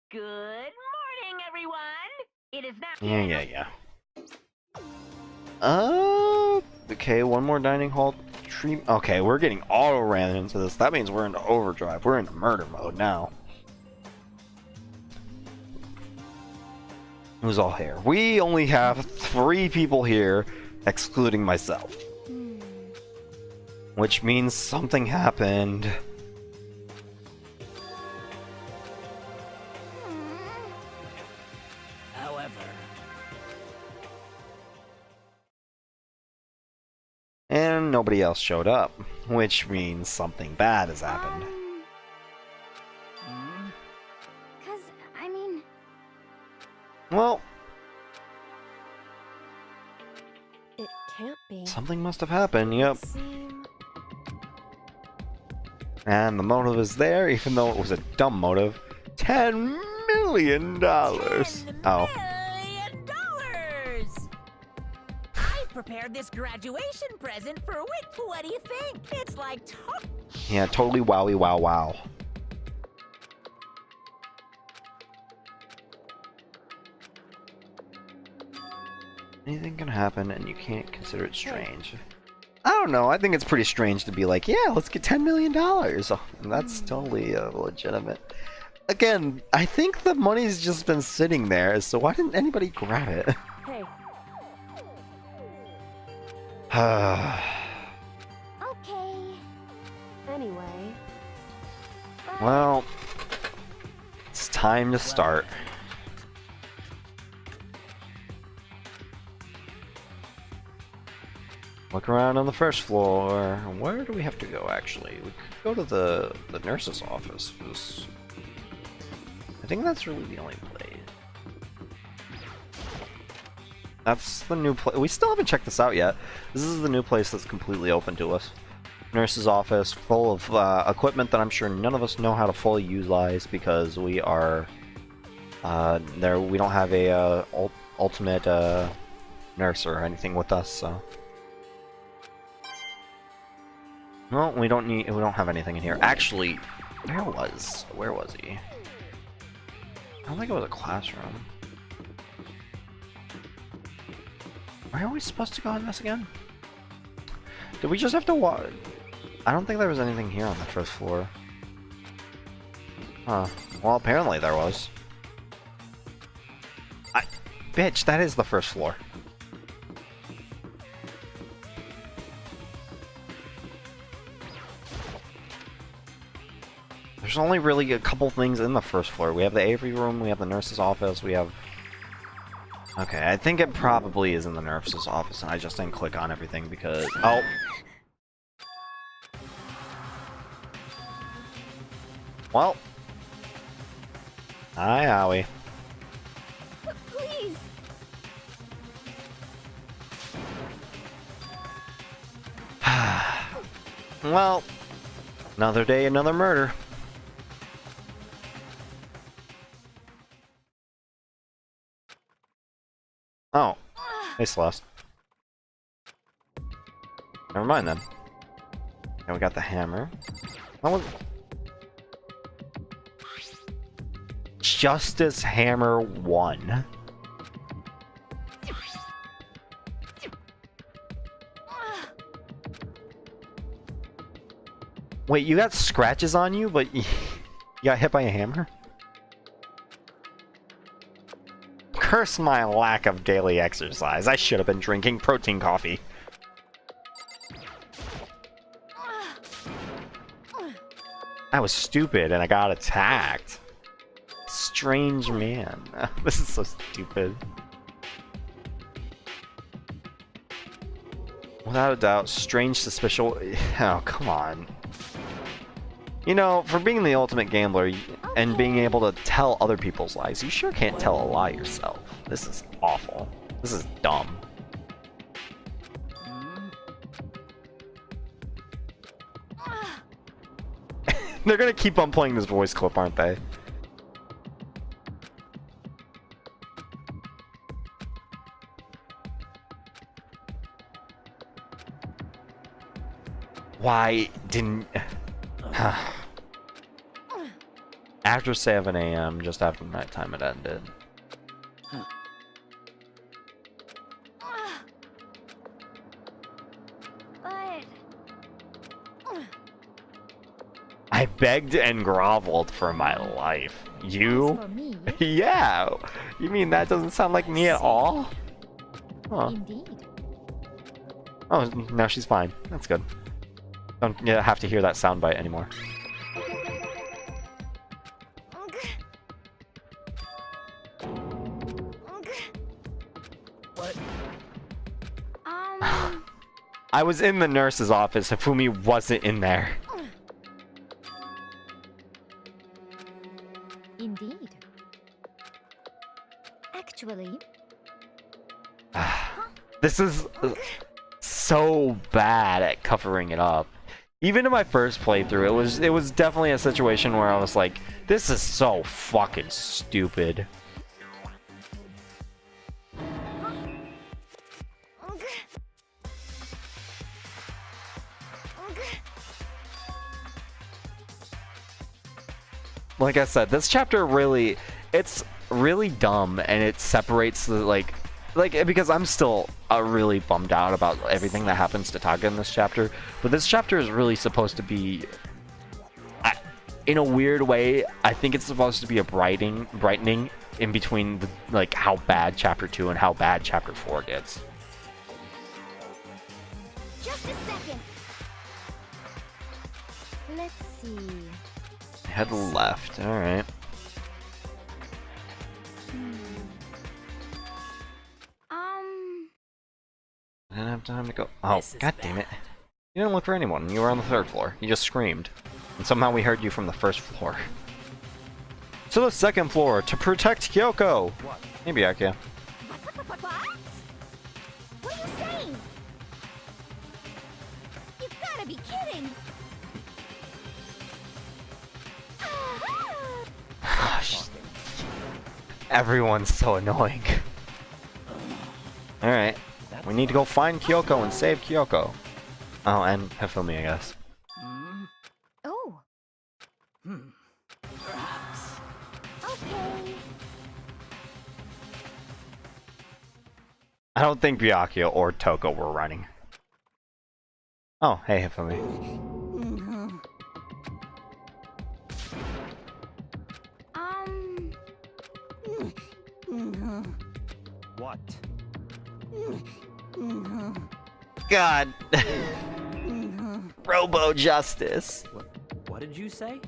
Good morning, everyone. It is now. Yeah. Okay, one more dining hall tree. Okay, we're getting auto ran into this. That means we're into overdrive. We're into murder mode now. Who's all here? We only have 3 people here, excluding myself. Which means something happened. And nobody else showed up, which means something bad has happened. Well, it can't be. Something must have happened, yep. And the motive is there, even though it was a dumb motive. $10 million! Oh. I prepared this graduation present for Wick. What do you think? It's like Yeah, totally wowie wow wow. Anything can happen and you can't consider it strange. I don't know, I think it's pretty strange to be like, yeah, let's get $10 million. Oh, that's totally legitimate. Again, I think the money's just been sitting there, so why didn't anybody grab it? Hey. Okay. Anyway. Well, it's time to start. Look around on the first floor. Where do we have to go, actually? We could go to the nurse's office. I think that's really the only place. That's the new place. We still haven't checked this out yet. This is the new place that's completely open to us. Nurse's office, full of equipment that I'm sure none of us know how to fully utilize because we are there. We don't have a ultimate nurse or anything with us, so. Well, we don't have anything in here. Actually, where was he? I don't think it was a classroom. Where are we supposed to go in this again? Did we just have to walk? I don't think there was anything here on the first floor. Huh. Well, apparently there was. Bitch, that is the first floor. There's only really a couple things in the first floor. We have the Avery room, we have the nurse's office, we have... Okay, I think it probably is in the nurse's office, and I just didn't click on everything because... Oh! Well. Hi, Howie. Please. Well, another day, another murder. Oh. Hey, Celeste. Never mind then. And we got the hammer. That was... Justice Hammer 1. Wait, you got scratches on you, but you got hit by a hammer? Curse my lack of daily exercise. I should have been drinking protein coffee. I was stupid and I got attacked. Strange man. This is so stupid. Without a doubt, strange, suspicious. Oh, come on. You know, for being the ultimate gambler and being able to tell other people's lies, you sure can't tell a lie yourself. This is awful. This is dumb. They're gonna keep on playing this voice clip, aren't they? Why didn't... after 7 a.m., just after nighttime it ended. I begged and groveled for my life. You? For me, Yeah. You mean that doesn't sound like me at all? Huh. indeed. Oh, now she's fine. That's good. Don't have to hear that soundbite anymore. I was in the nurse's office. Hifumi wasn't in there. Indeed. Actually, This is so bad at covering it up. Even in my first playthrough, it was definitely a situation where I was like, this is so fucking stupid. Like I said, this chapter really, it's really dumb, and it separates the, like, because I'm still really bummed out about everything that happens to Taga in this chapter, but this chapter is really supposed to be, in a weird way, I think it's supposed to be a brightening in between, the, like, how bad chapter 2 and how bad chapter 4 gets. just a second. Let's see. Head left, alright. I didn't have time to go. Oh, god damn it. You didn't look for anyone. You were on the 3rd floor. You just screamed. And somehow we heard you from the 1st floor. To the 2nd floor to protect Kyoko! Hey, Byakuya. What? What are you saying? You gotta be kidding! Everyone's so annoying. Alright. We need to go find Kyoko and save Kyoko. Oh, and Hifumi, I guess. Oh, Perhaps. okay. I don't think Byakuya or Toko were running. Oh, hey Hifumi. What? God. Robo Justice. What did you say?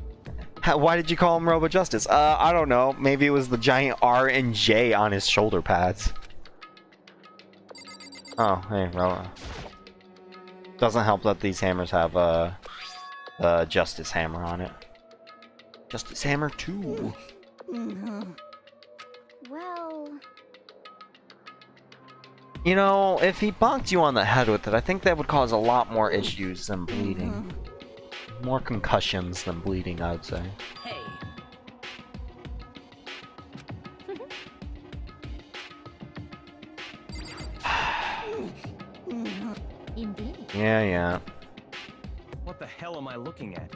Why did you call him Robo Justice? I don't know. Maybe it was the giant R and J on his shoulder pads. Oh, hey, Robo. Doesn't help that these hammers have a Justice Hammer on it. Justice Hammer 2. Well, You know, if he bonked you on the head with it, I think that would cause a lot more issues than bleeding. More concussions than bleeding, I would say. Hey. indeed. Yeah. What the hell am I looking at?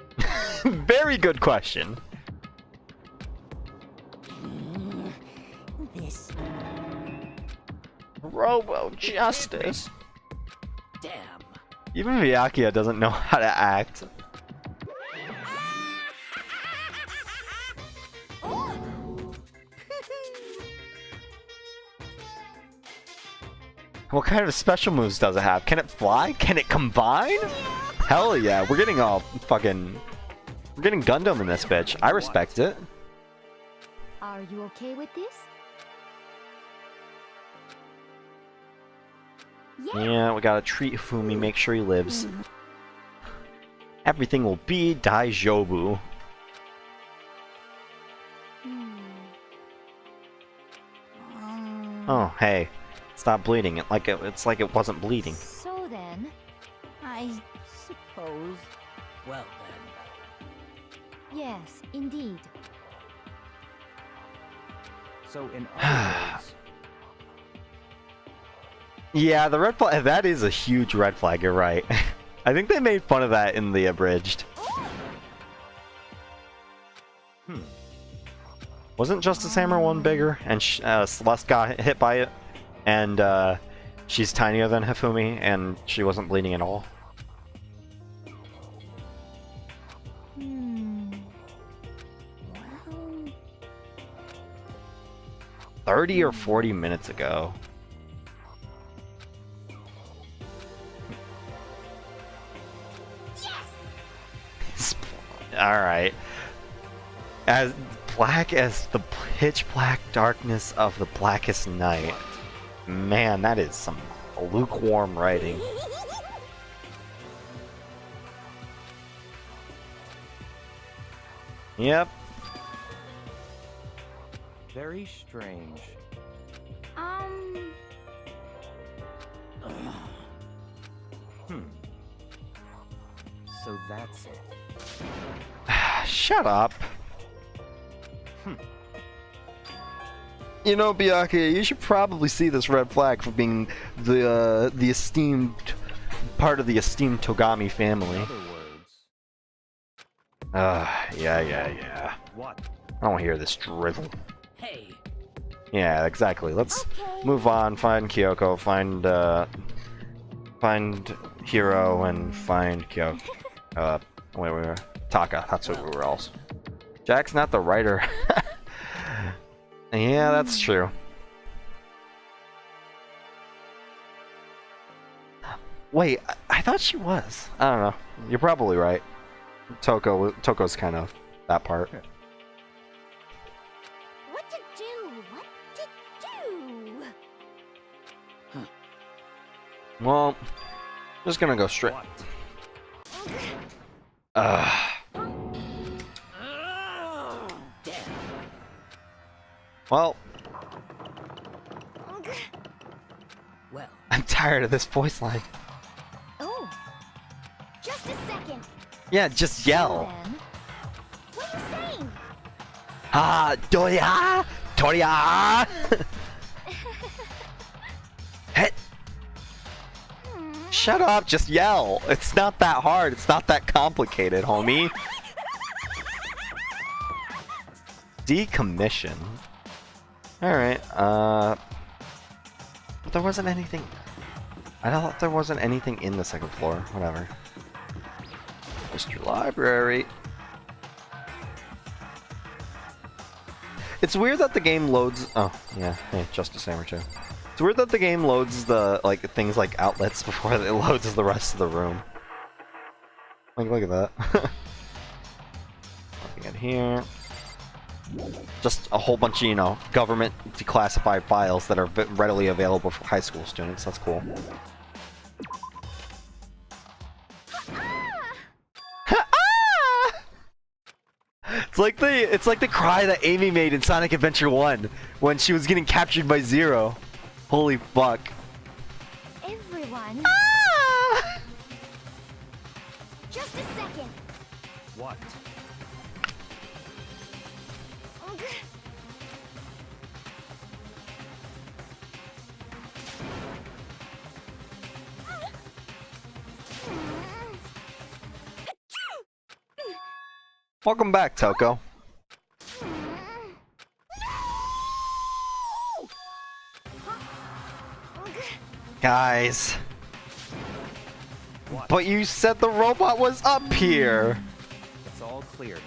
Very good question. This. Robo Justice. Damn. Even Byakuya doesn't know how to act. What kind of special moves does it have? Can it fly? Can it combine? Hell yeah, we're getting all fucking... We're getting Gundam in this bitch. I respect it. Are you okay with this? Yeah, we gotta treat Fumi, make sure he lives. Everything will be Daijobu. Oh, hey. Stop bleeding. It's like it wasn't bleeding. So then, I suppose. Well then. yes, indeed. So in other words, Yeah, the red flag, that is a huge red flag, you're right. I think they made fun of that in the abridged. Wasn't Justice Hammer 1 bigger? And Celeste got hit by it? And she's tinier than Hifumi, and she wasn't bleeding at all? Well, 30 or 40 minutes ago. Alright. As black as the pitch black darkness of the blackest night. Man, that is some lukewarm writing. Yep. Very strange. So that's it. Shut up. You know, Byakuya, you should probably see this red flag for being the esteemed part of the esteemed Togami family. In other words, Yeah. what? I don't hear this drivel. Hey, Yeah, exactly. Let's okay. move on. Find Kyoko. Find Hiro and find Kyoko. Wait. Taka. That's what we were else. Jack's not the writer. Yeah, that's true. Wait, I thought she was. I don't know. You're probably right. Toko's kind of that part. what to do? What to do? Well, just gonna go straight. What? Ugh. damn. Well, Well, I'm tired of this voice line. Oh, just a second. Yeah, just yell. Then, what are you saying? Ah, Doria! Toria! Hey, shut up, just yell. It's not that hard. It's not that complicated, homie. Decommission. Alright, but there wasn't anything. I thought there wasn't anything in the second floor. Whatever. Mr. Library. It's weird that the game loads. Oh, yeah. Hey, Justice Hammer too. It's weird that the game loads the things like outlets before it loads the rest of the room. Like, look at that. Nothing in here. Just a whole bunch of, you know, government declassified files that are readily available for high school students. That's cool. It's like the cry that Amy made in Sonic Adventure 1 when she was getting captured by Zero. Holy fuck. Everyone, just a second. What? Welcome back, Toko. Guys. What? But you said the robot was up here. It's all clear now.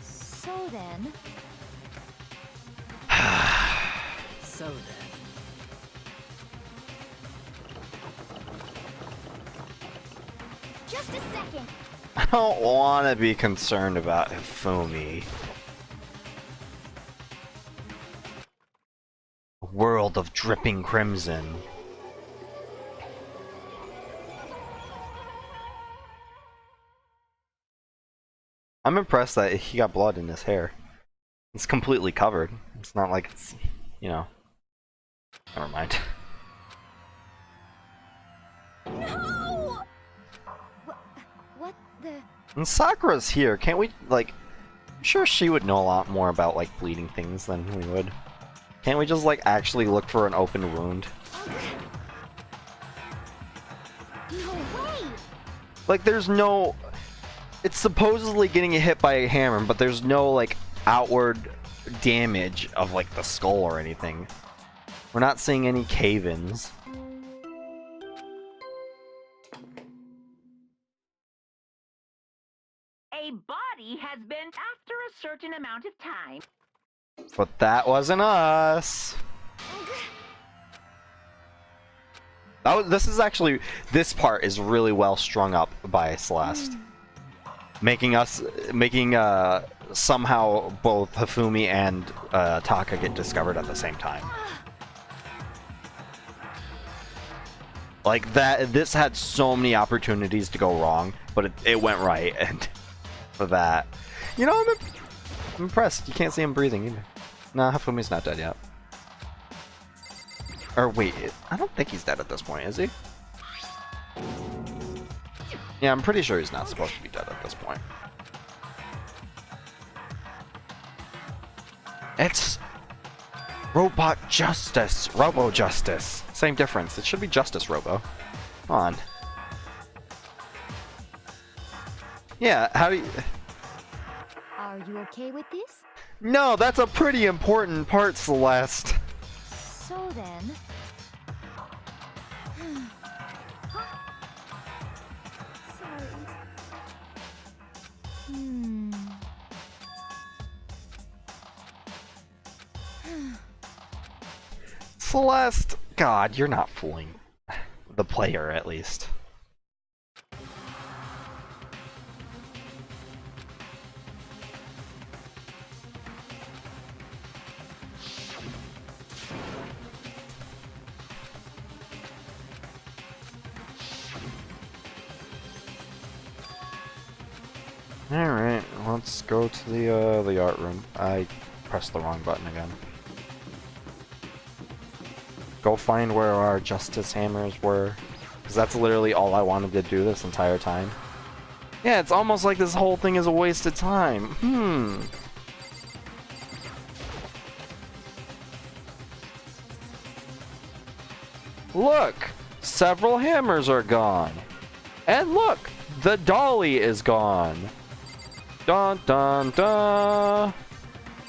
So then, so then. just a second. I don't want to be concerned about Hifumi. A world of dripping crimson. I'm impressed that he got blood in his hair. It's completely covered. It's not like it's, you know. Never mind. No! What the? And Sakura's here. Can't we, like... I'm sure she would know a lot more about, like, bleeding things than we would. Can't we just, like, actually look for an open wound? No way! Like, there's no... It's supposedly getting hit by a hammer, but there's no, like, outward damage of like the skull or anything. We're not seeing any cave-ins. A body has been after a certain amount of time. But that wasn't us. This part is really well strung up by Celeste. Making somehow both Hifumi and Taka get discovered at the same time. Like that, this had so many opportunities to go wrong, but it went right, and for that, you know, I'm impressed. You can't see him breathing either. Nah, Hifumi's not dead yet. Or wait, I don't think he's dead at this point, is he? Yeah, I'm pretty sure he's not supposed to be dead at this point. It's Robot Justice. Robo Justice. Same difference. It should be Justice Robo. Come on. Yeah, how do you... Are you okay with this? No, that's a pretty important part, Celeste. So then... Sorry. Celeste, God, you're not fooling the player, at least. Alright, let's go to the art room. I pressed the wrong button again. Go find where our justice hammers were. Because that's literally all I wanted to do this entire time. Yeah, it's almost like this whole thing is a waste of time. Look! Several hammers are gone. And look! The dolly is gone. Dun dun dun!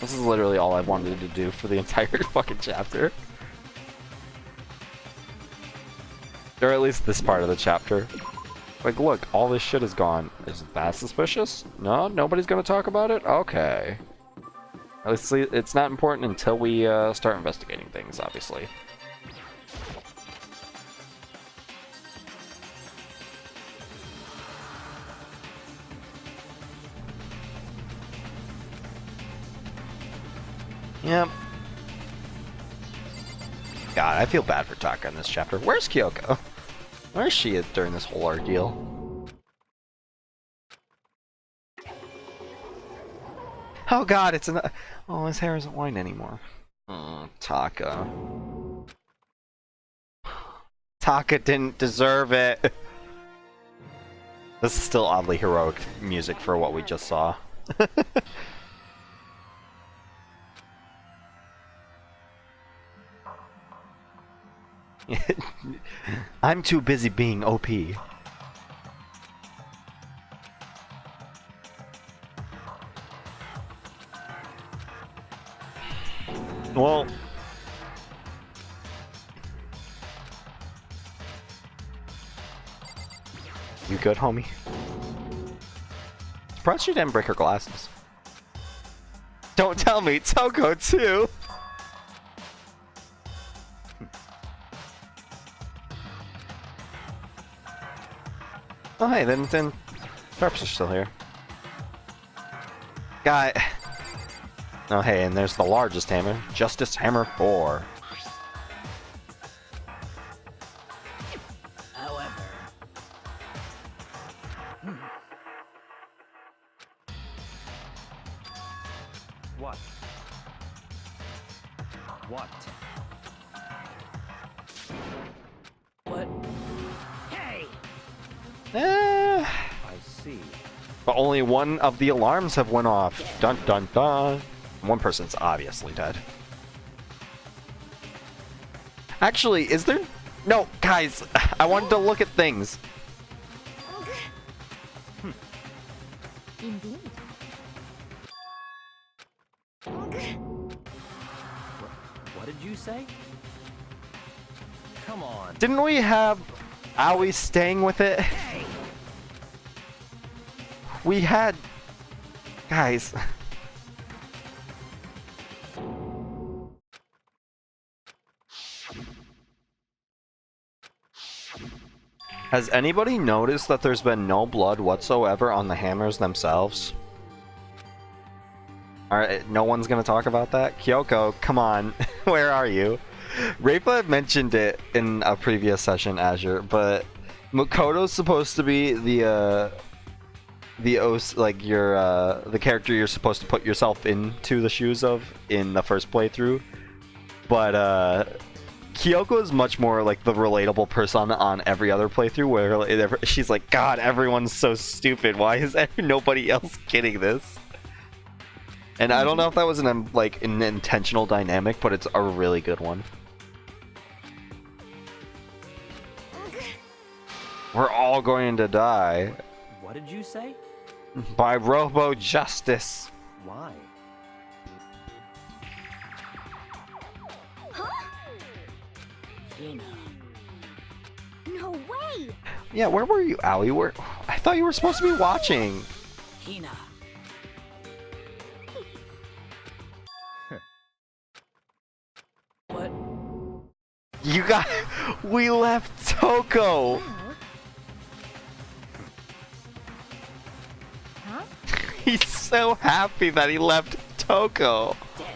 This is literally all I wanted to do for the entire fucking chapter. Or at least this part of the chapter. Like, look, all this shit is gone. Is that suspicious? No? Nobody's gonna talk about it? Okay. At least it's not important until we start investigating things, obviously. Yep. God, I feel bad for Taka in this chapter. Where's Kyoko? Where is she during this whole ordeal? Oh God, it's an... Oh, his hair isn't white anymore. Oh, Taka. Taka didn't deserve it. This is still oddly heroic music for what we just saw. I'm too busy being OP. Well... You good, homie? Surprised she didn't break her glasses. Don't tell me, Toko too! Oh hey, then Sharps are still here. Guy. Oh hey, and there's the largest hammer, Justice Hammer 4. However... What? What? What? Hey! I see. But only one of the alarms have went off. Dun dun dun. One person's obviously dead. Actually, is there... No, guys, I wanted to look at things. Indeed. What did you say? Come on. Didn't we have Aoi staying with it? We had... Guys. Has anybody noticed that there's been no blood whatsoever on the hammers themselves? Alright, no one's gonna talk about that? Kyoko, come on. Where are you? Rayfa mentioned it in a previous session, Azure, but Makoto's supposed to be the character you're supposed to put yourself into the shoes of in the first playthrough. But Kyoko is much more like the relatable person on every other playthrough, where she's like, God, everyone's so stupid. Why is nobody else getting this? And I don't know if that was an intentional dynamic, but it's a really good one. We're all going to die. What did you say? By Robo Justice. Why? Huh? Hina. No way! Yeah, where were you, Aoi? I thought you were supposed to be watching. Hina. What? You got... We left Toko! Huh? He's so happy that he left Toko. Damn.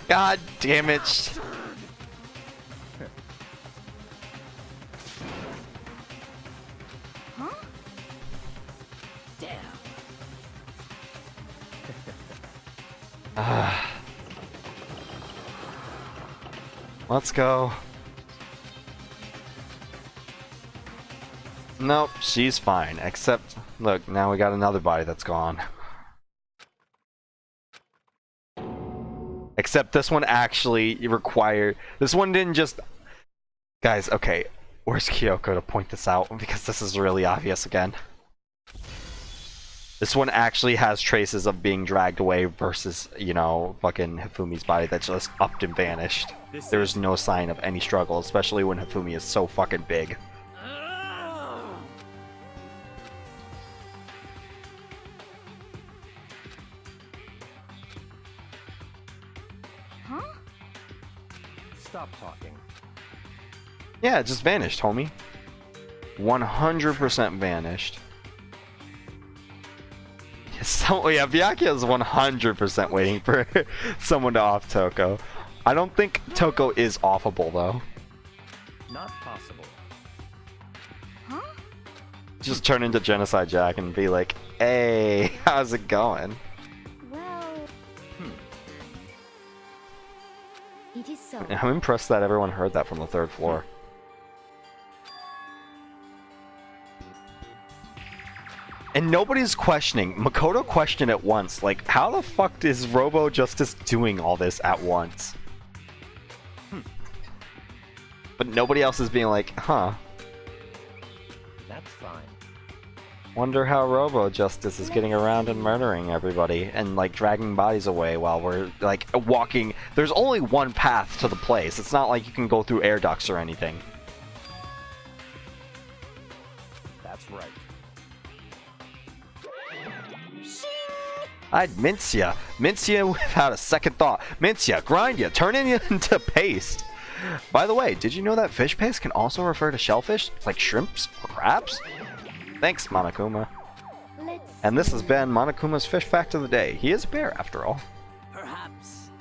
God damn it. Huh? Damn. Let's go. Nope, she's fine. Except, look, now we got another body that's gone. Except this one actually required... This one didn't just... Guys, okay. Where's Kyoko to point this out? Because this is really obvious again. This one actually has traces of being dragged away versus, you know, fucking Hifumi's body that just upped and vanished. There was no sign of any struggle, especially when Hifumi is so fucking big. Huh? Stop talking. Yeah, it just vanished, homie. 100% vanished. So, yeah, Byakuya is 100% waiting for someone to off Toko. I don't think Toko is offable, though. Not possible. Huh? Just turn into Genocide Jack and be like, hey, how's it going? Well... It is so. I'm impressed that everyone heard that from the third floor. And nobody's questioning. Makoto questioned it once. Like, how the fuck is Robo Justice doing all this at once? But nobody else is being like, huh. That's fine. Wonder how Robo Justice is getting around and murdering everybody and like dragging bodies away while we're like walking. There's only one path to the place. It's not like you can go through air ducts or anything. That's right. I'd mince ya. Mince ya without a second thought. Mince ya, grind ya, turn it into paste. By the way, did you know that fish paste can also refer to shellfish, like shrimps or crabs? Thanks, Monokuma. And this has been Monokuma's Fish Fact of the Day. He is a bear, after all. Perhaps.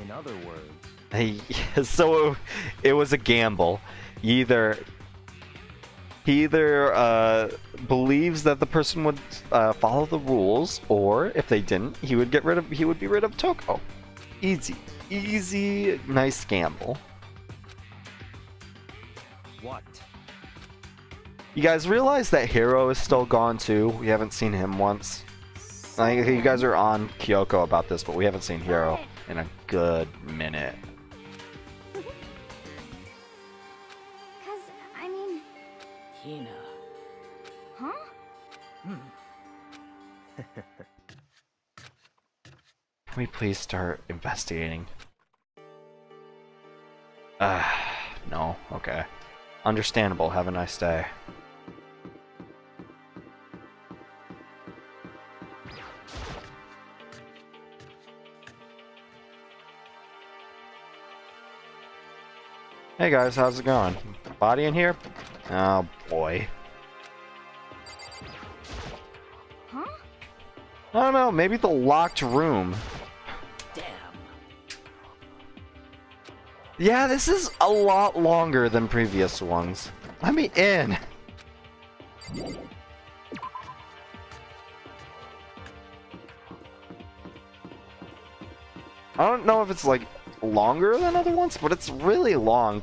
In other words, Hey, so it was a gamble. He either believes that the person would follow the rules, or if they didn't, he would be rid of Toko. Easy, nice gamble. what? You guys realize that Hiro is still gone too? We haven't seen him once. I think you guys are on Kyoko about this, but we haven't seen Hiro in a good minute. Cause, I mean... Hina. Huh? Can we please start investigating? No. Okay. Understandable. Have a nice day. Hey guys, how's it going? Body in here? Oh boy. Huh? I don't know, maybe the locked room. Damn. Yeah, this is a lot longer than previous ones. Let me in! I don't know if it's like longer than other ones, but it's really long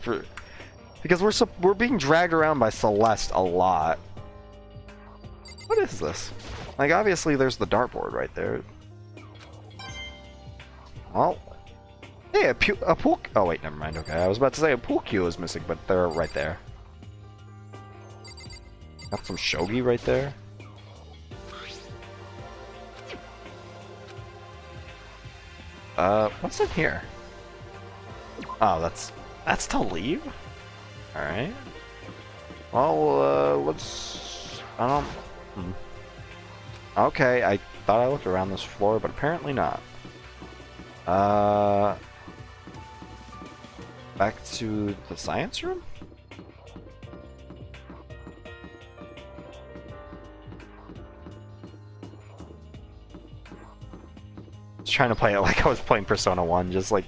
because we're being dragged around by Celeste a lot. What is this? Like, obviously there's the dartboard right there. Well, hey, a pool. Oh wait, never mind. Okay, I was about to say a pool cue is missing, but they're right there. Got some shogi right there. What's in here? Oh, that's to leave? Alright. Well, I don't... Okay, I thought I looked around this floor, but apparently not. Back to the science room? I was trying to play it like I was playing Persona 1, just like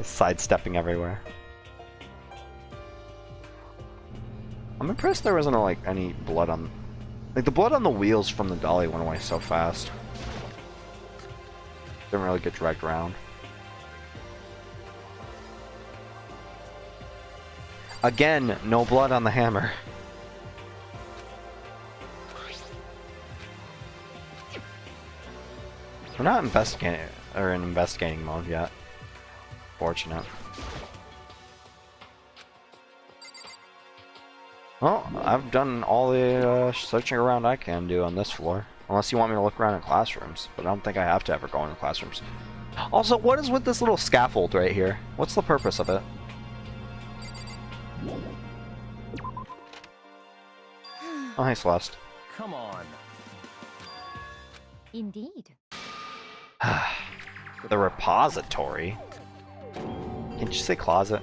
sidestepping everywhere. I'm impressed there wasn't like any blood on... Like the blood on the wheels from the dolly went away so fast. Didn't really get dragged around. Again, no blood on the hammer. We're not investigating or in investigating mode yet. Fortunate. Well, I've done all the searching around I can do on this floor. Unless you want me to look around in classrooms, but I don't think I have to ever go into classrooms. Also, what is with this little scaffold right here? What's the purpose of it? Oh, hey, Celeste. Come on. Indeed. The repository? Can't you say closet?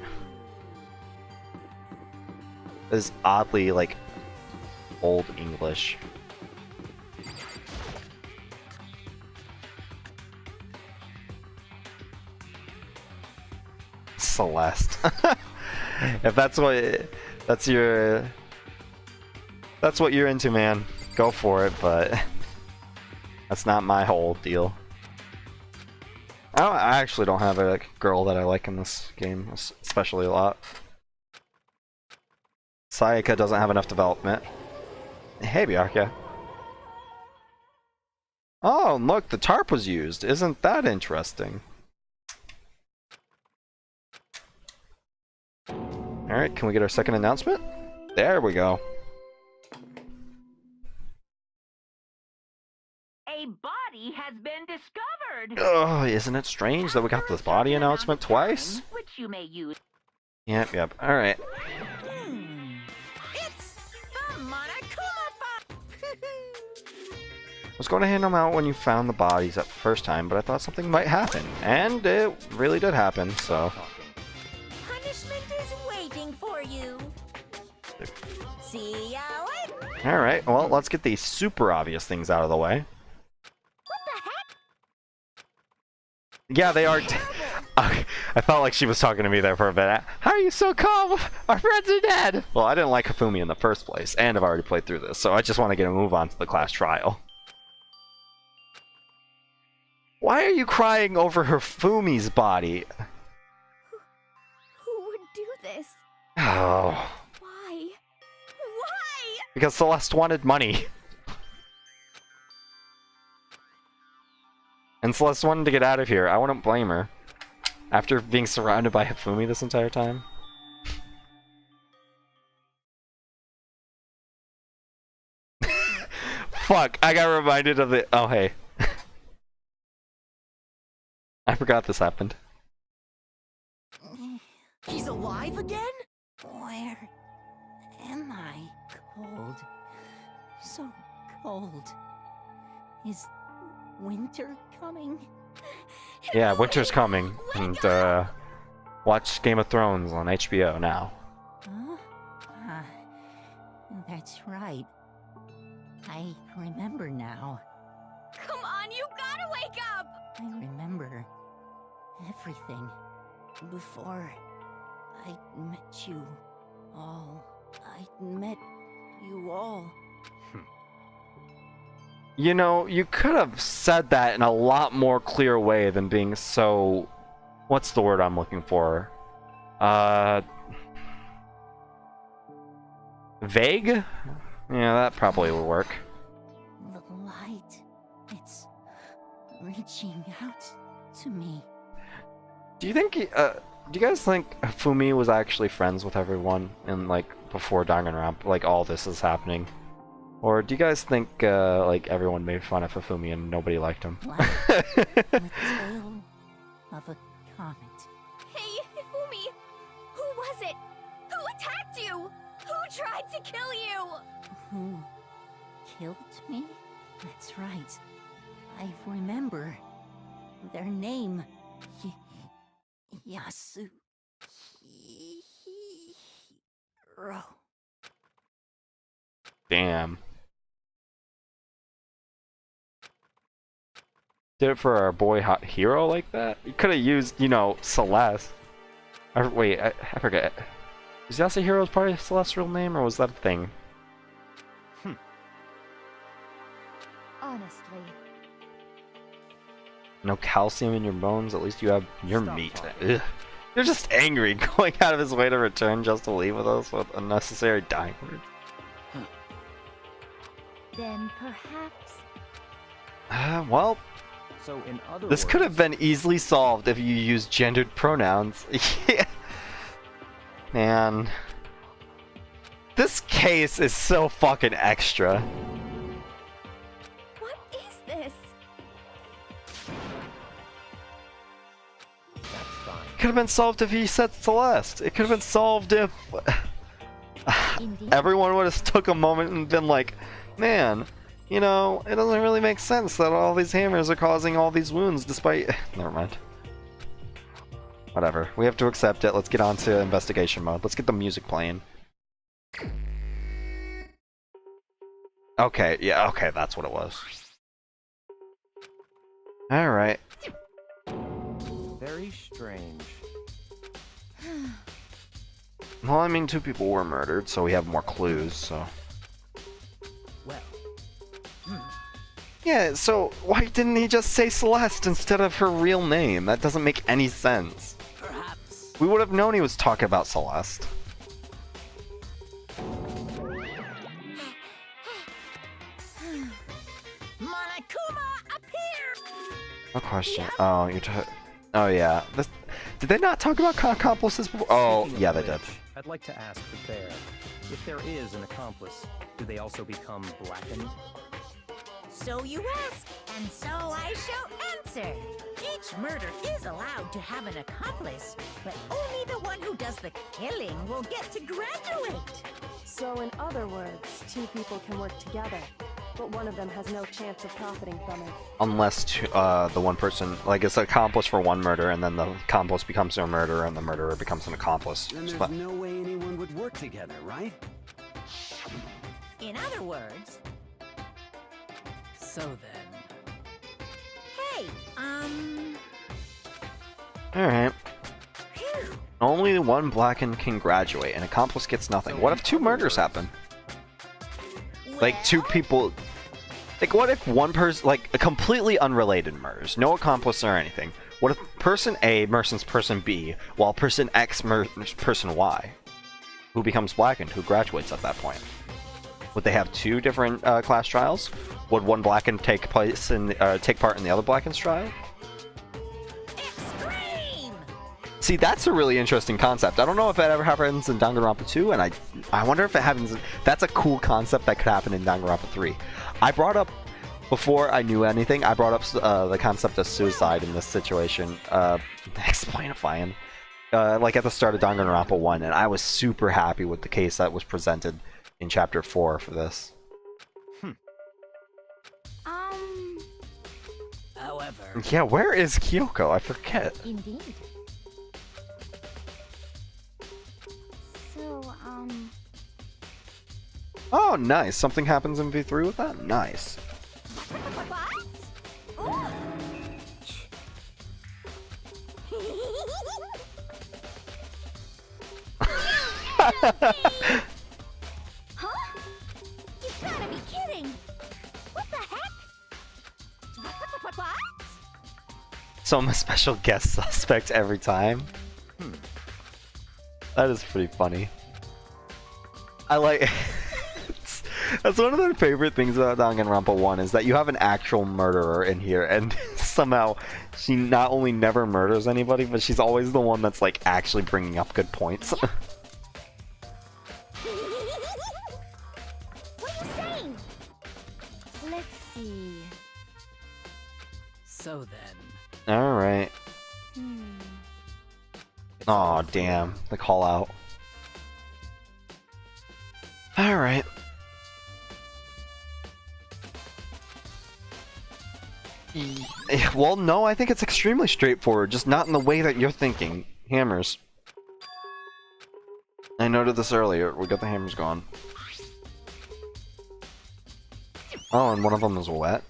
This is oddly, like, old English. Celeste. If that's what that's what you're into, man, go for it, but that's not my whole deal. I actually don't have a girl that I like in this game, especially a lot. Sayaka doesn't have enough development. Hey, Byakuya. Oh, look, the tarp was used. Isn't that interesting? Alright, can we get our second announcement? There we go. A body has been discovered. Oh, isn't it strange that we got this body announcement twice? Which you may use. Yep. Alright. It's the Monokuma. I was going to hand them out when you found the bodies at the first time, but I thought something might happen. And it really did happen, so... Punishment is waiting for you. See ya later. Alright, well, let's get these super obvious things out of the way. What the heck? Yeah, they are... I felt like she was talking to me there for a bit. How are you so calm? Our friends are dead! Well, I didn't like Hifumi in the first place, and I've already played through this, so I just want to get a move on to the class trial. Why are you crying over Hifumi's body? Who would do this? Oh... Why? Why? Because Celeste wanted money. And Celeste wanted to get out of here. I wouldn't blame her. After being surrounded by Hifumi this entire time. fuck! I got reminded of it. Oh, hey. I forgot this happened. He's alive again? Where am I? Cold. So cold. Is winter coming? Yeah, winter's coming. And, watch Game of Thrones on HBO now. Huh? That's right. I remember now. Come on, you gotta wake up! I remember everything before I met you all. I met you all. You know, you could have said that in a lot more clear way than being so... What's the word I'm looking for? Vague? Yeah, that probably would work. The light, it's reaching out to me. Do you think, do you guys think Fumi was actually friends with everyone in, like, before Danganronpa, like, all this is happening? Or do you guys think, like, everyone made fun of Fumi and nobody liked him? Like the tail of a comet. Hey, Ifumi! Who was it? Who attacked you? Who tried to kill you? Who killed me? That's right. I remember their name. Yasuhiro. Damn. Did it for our boy Hot Hero like that? You could have used, you know, Celeste. Wait, I forget. Is Yasuhiro's part of Celeste's real name, or was that a thing? Honestly. No calcium in your bones, at least you have your Stop meat. talking. Ugh. You're just angry, going out of his way to return just to leave with us with unnecessary dying words. Then perhaps... Well, So in other this words, could have been easily solved if you used gendered pronouns. Yeah. Man. This case is so fucking extra. What is this? That's fine. It could have been solved if he said Celeste. It could have been solved if Indeed. everyone would have took a moment and been like, man, you know, it doesn't really make sense that all these hammers are causing all these wounds despite... Never mind. Whatever. We have to accept it. Let's get on to investigation mode. Let's get the music playing. Okay, yeah, okay, that's what it was. Alright. Very strange. Well, I mean, 2 people were murdered, so we have more clues, so... Well, Yeah, so why didn't he just say Celeste instead of her real name? That doesn't make any sense. Perhaps. We would have known he was talking about Celeste. Monokuma, appear! No question. Oh, you're oh, yeah. Did they not talk about accomplices before? Oh, speaking yeah, of they did. which, I'd like to ask the bear, if there is an accomplice, do they also become blackened? So you ask, and so I shall answer. Each murder is allowed to have an accomplice, but only the one who does the killing will get to graduate. So in other words, 2 people can work together, but one of them has no chance of profiting from it. Unless the one person, like, it's an accomplice for one murder, and then the accomplice becomes a murderer, and the murderer becomes an accomplice. Then there's But- no way anyone would work together, right? In other words... So then... Hey, Alright. phew. Only one blackened can graduate. An accomplice gets nothing. What if 2 murders happen? Like, 2 Well, people... Like, what if one person... Like, a completely unrelated murders. No accomplice or anything. What if person A murders person B, while person X murders person Y? Who becomes blackened? Who graduates at that point? Would they have 2 different class trials? Would one blackened take part in the other blackened's trial? Extreme! See, that's a really interesting concept. I don't know if that ever happens in Danganronpa 2, and I wonder if it happens. That's a cool concept that could happen in Danganronpa 3. I brought up, before I knew anything, I brought up the concept of suicide in this situation. Explainifying. Like at the start of Danganronpa 1, and I was super happy with the case that was presented in Chapter 4 for this. However. Yeah, where is Kyoko? I forget. Indeed. So, Oh, nice. Something happens in V3 with that? Nice. Huh? You've gotta be kidding! What the heck? What? So I'm a special guest suspect every time. That is pretty funny. I like... That's one of the favorite things about Danganronpa 1 is that you have an actual murderer in here, and somehow she not only never murders anybody, but she's always the one that's like actually bringing up good points. What are you saying? Let's see. So then. Alright. Aw, damn. The call out. Alright. Well, no, I think it's extremely straightforward, just not in the way that you're thinking. Hammers. I noted this earlier. We got the hammers going. Oh, and one of them is wet.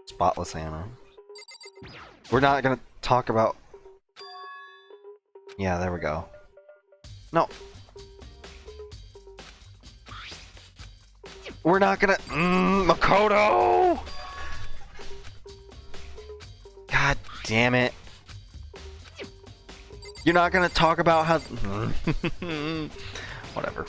Spotless hammer. We're not gonna talk about... Yeah, there we go. No. We're not gonna... Makoto! God damn it. You're not gonna talk about how... Whatever.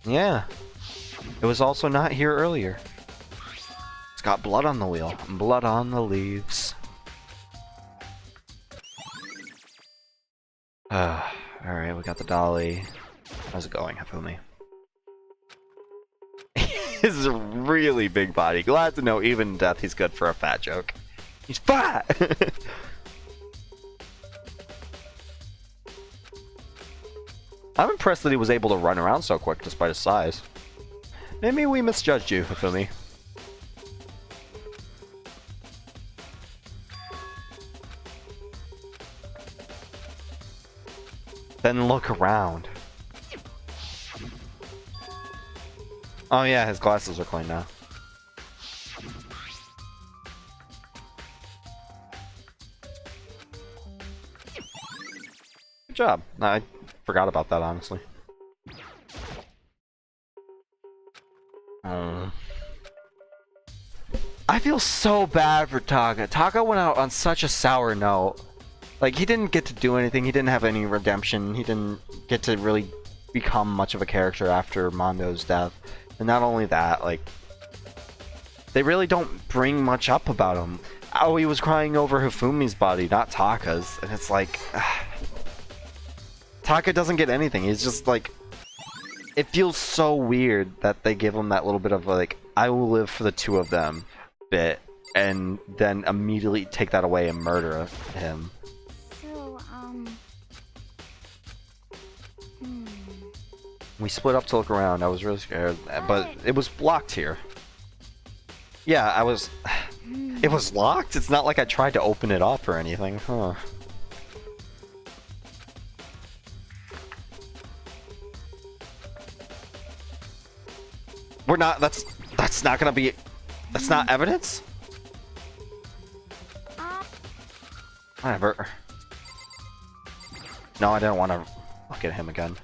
Yeah. It was also not here earlier. It's got blood on the wheel. Blood on the leaves. Alright, we got the dolly. How's it going, Hifumi? His really big body. Glad to know even in death he's good for a fat joke. He's fat! I'm impressed that he was able to run around so quick despite his size. Maybe we misjudged you, Hifumi. Then look around. Oh yeah, his glasses are clean now. Good job. I forgot about that, honestly. I feel so bad for Taka. Taka went out on such a sour note. Like, he didn't get to do anything, he didn't have any redemption, he didn't get to really become much of a character after Mondo's death. And not only that, like, they really don't bring much up about him. Oh, he was crying over Hifumi's body, not Taka's. And it's like... Taka doesn't get anything, he's just like... It feels so weird that they give him that little bit of like, I will live for the two of them bit, and then immediately take that away and murder him. So, We split up to look around. I was really scared, but it was blocked here. Yeah, I was... It was locked? It's not like I tried to open it up or anything, huh? We're not... That's not gonna be... That's not evidence? Whatever. No, I didn't want to look at him again.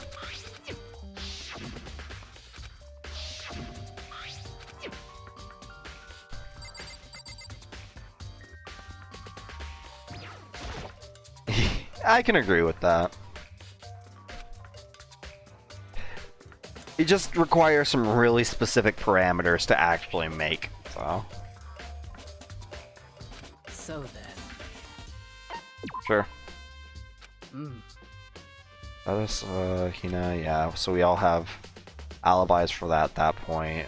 I can agree with that. It just requires some really specific parameters to actually make, so. So then. Sure. Hmm. That is, Hina, yeah, so we all have alibis for that at that point.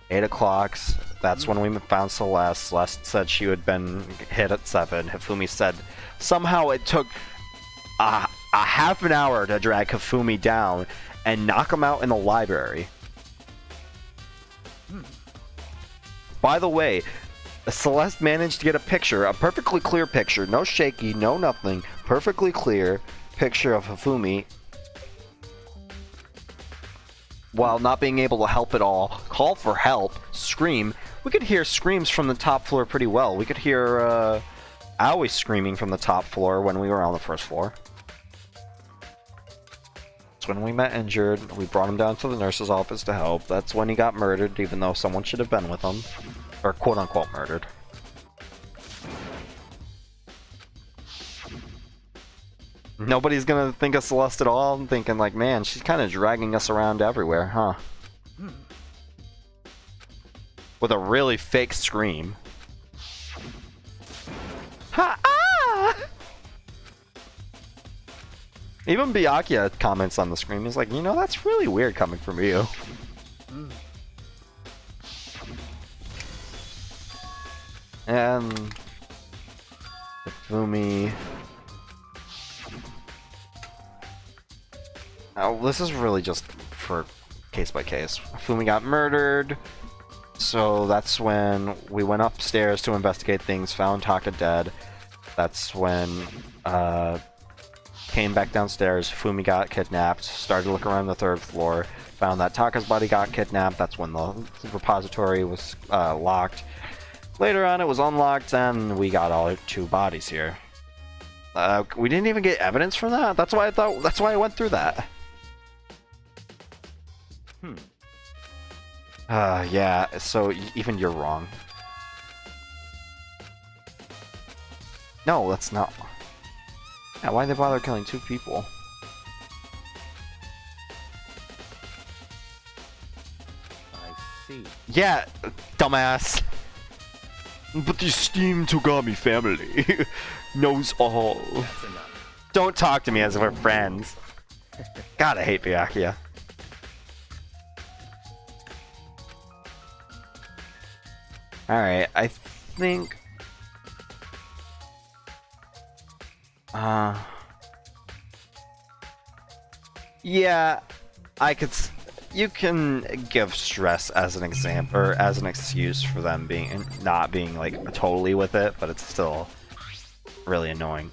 8 o'clock, that's when we found Celeste. Celeste said she had been hit at 7. Hifumi said somehow it took a half an hour to drag Hifumi down and knock him out in the library. By the way, Celeste managed to get a picture, a perfectly clear picture, no shaky, no nothing, perfectly clear picture of Hifumi while not being able to help at all, call for help, scream. We could hear screams from the top floor pretty well. We could hear Aoi screaming from the top floor when we were on the first floor. That's when we met injured. We brought him down to the nurse's office to help. That's when he got murdered, even though someone should have been with him. Or quote-unquote murdered. Nobody's gonna think of Celeste at all. I'm thinking like, man, she's kind of dragging us around everywhere, huh? With a really fake scream. Ha! Ah! Even Byakuya comments on the scream. He's like, you know, that's really weird coming from you. And Hifumi. Now, this is really just for case by case. Hifumi got murdered, so that's when we went upstairs to investigate things, found Taka dead. That's when came back downstairs, Hifumi got kidnapped, started looking around the 3rd floor, found that Taka's body got kidnapped. That's when the repository was locked. Later on, it was unlocked, and we got all 2 bodies here. We didn't even get evidence from that. That's why I went through that. Yeah. So even you're wrong. No, that's not. Yeah, why'd they bother killing 2 people? I see. Yeah, dumbass. But the Steam Togami family knows all. That's enough. Don't talk to me as if we're friends. God, I hate Byakuya. Alright, I think... yeah, I could... You can give stress as an example, or as an excuse for them not being, like, totally with it, but it's still really annoying.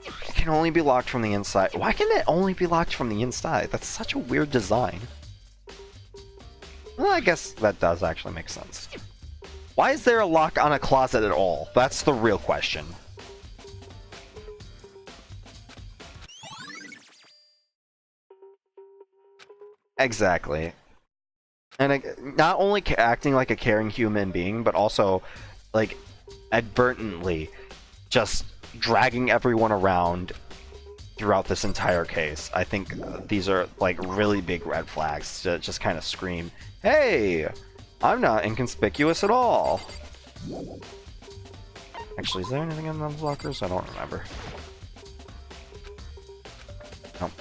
It can only be locked from the inside. Why can it only be locked from the inside? That's such a weird design. Well, I guess that does actually make sense. Why is there a lock on a closet at all? That's the real question. Exactly. And not only acting like a caring human being, but also, like, advertently just dragging everyone around throughout this entire case. I think these are, like, really big red flags to just kind of scream, hey, I'm not inconspicuous at all. Actually, is there anything in those lockers? I don't remember. Nope.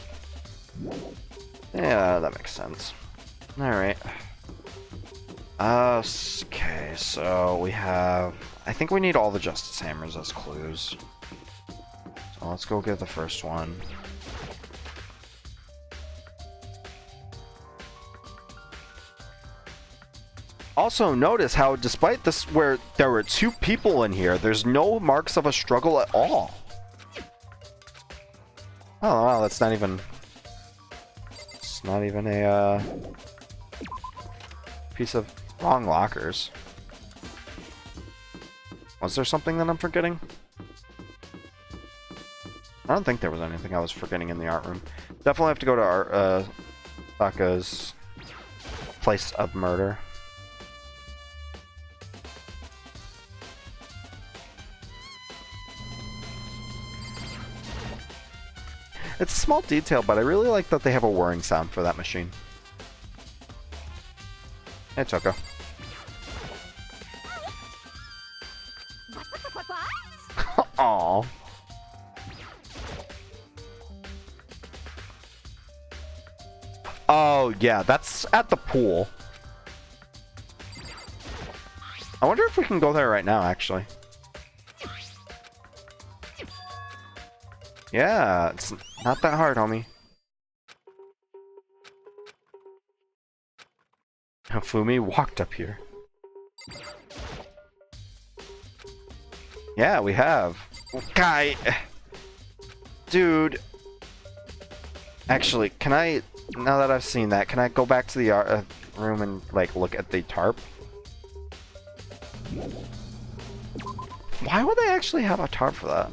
Yeah, that makes sense. Alright. Okay, so we have... I think we need all the Justice Hammers as clues. So let's go get the first one. Also, notice how despite this, where there were 2 people in here, there's no marks of a struggle at all. Oh, wow, that's not even... It's not even a, piece of wrong lockers. Was there something that I'm forgetting? I don't think there was anything I was forgetting in the art room. Definitely have to go to our, Taka's place of murder. It's a small detail, but I really like that they have a whirring sound for that machine. Hey, Choco. What? Aww. Oh, yeah, that's at the pool. I wonder if we can go there right now, actually. Yeah, it's not that hard, homie. Fumi walked up here. Yeah, we have. Guy! Dude. Actually, can I... Now that I've seen that, can I go back to the room and, like, look at the tarp? Why would they actually have a tarp for that?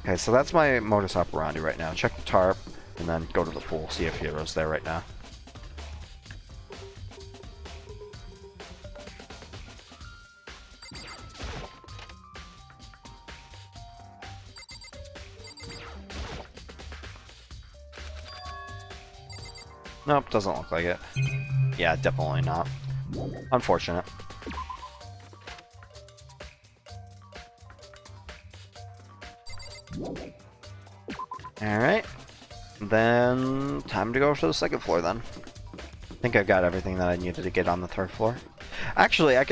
Okay, so that's my modus operandi right now. Check the tarp, and then go to the pool, see if Hero's there right now. Nope, doesn't look like it. Yeah, definitely not. Unfortunate. Alright. Then, time to go to the second floor then. I think I've got everything that I needed to get on the third floor. Actually,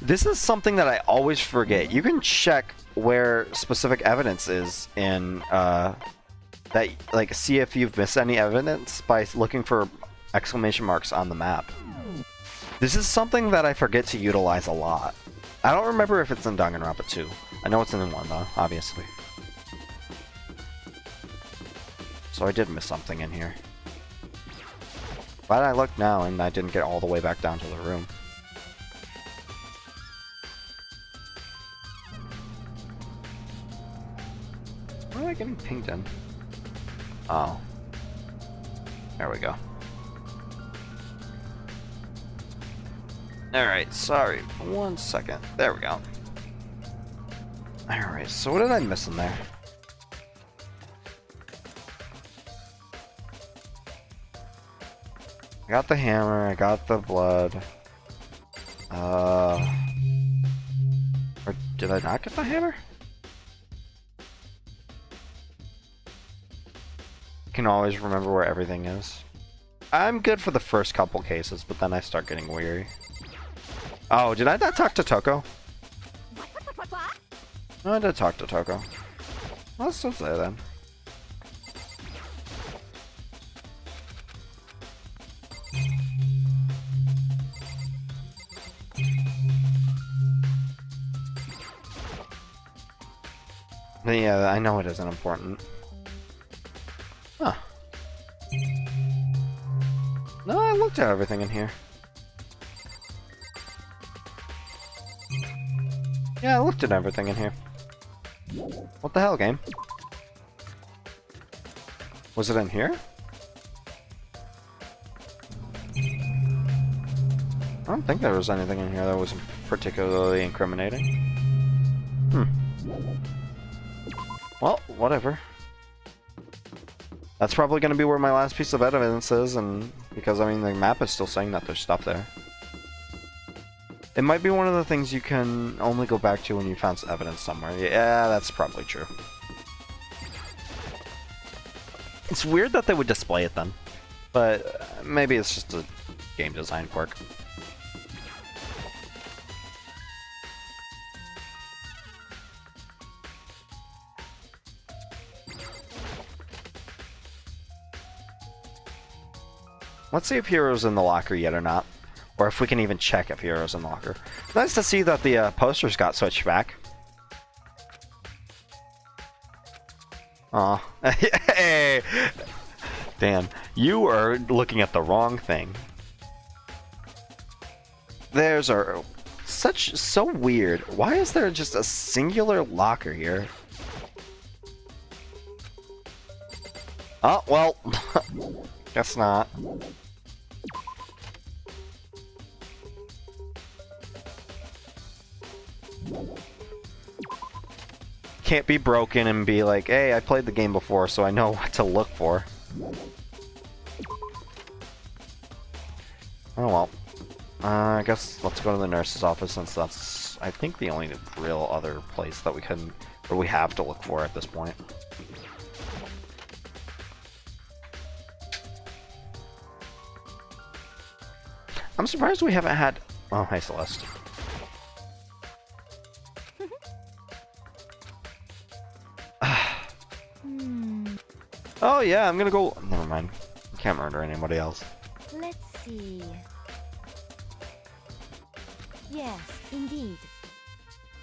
this is something that I always forget. You can check where specific evidence is in, that, like, see if you've missed any evidence by looking for exclamation marks on the map. This is something that I forget to utilize a lot. I don't remember if it's in Danganronpa 2. I know it's in 1 though, obviously. So I did miss something in here. Glad I looked now and I didn't get all the way back down to the room. Where am I getting pinged in? Oh. There we go. Alright, sorry. 1 second. There we go. Alright, so what did I miss in there? I got the hammer, I got the blood. Or did I not get the hammer? I can always remember where everything is. I'm good for the first couple cases, but then I start getting weary. Oh, did I not talk to Toko? No, I did talk to Toko. Let's still say then. But yeah, I know it isn't important. Huh. No, I looked at everything in here. Yeah, I looked at everything in here. What the hell, game? Was it in here? I don't think there was anything in here that was particularly incriminating. Well, whatever. That's probably going to be where my last piece of evidence is, and because, I mean, the map is still saying that there's stuff there. It might be one of the things you can only go back to when you found evidence somewhere. Yeah, that's probably true. It's weird that they would display it then, but maybe it's just a game design quirk. Let's see if Hero's in the locker yet or not. Or if we can even check if Hero's in the locker. Nice to see that the posters got switched back. Aw. Hey! Dan, you are looking at the wrong thing. There's our... so weird. Why is there just a singular locker here? Oh, well. Guess not. can't be broken and be like, hey, I played the game before, so I know what to look for. Oh well. I guess let's go to the nurse's office since that's, I think, the only real other place that we can, or we have to look for at this point. I'm surprised we haven't had... Oh, hi, Celeste. Oh, yeah, I'm gonna go... Never mind. I can't murder anybody else. Let's see. Yes, indeed.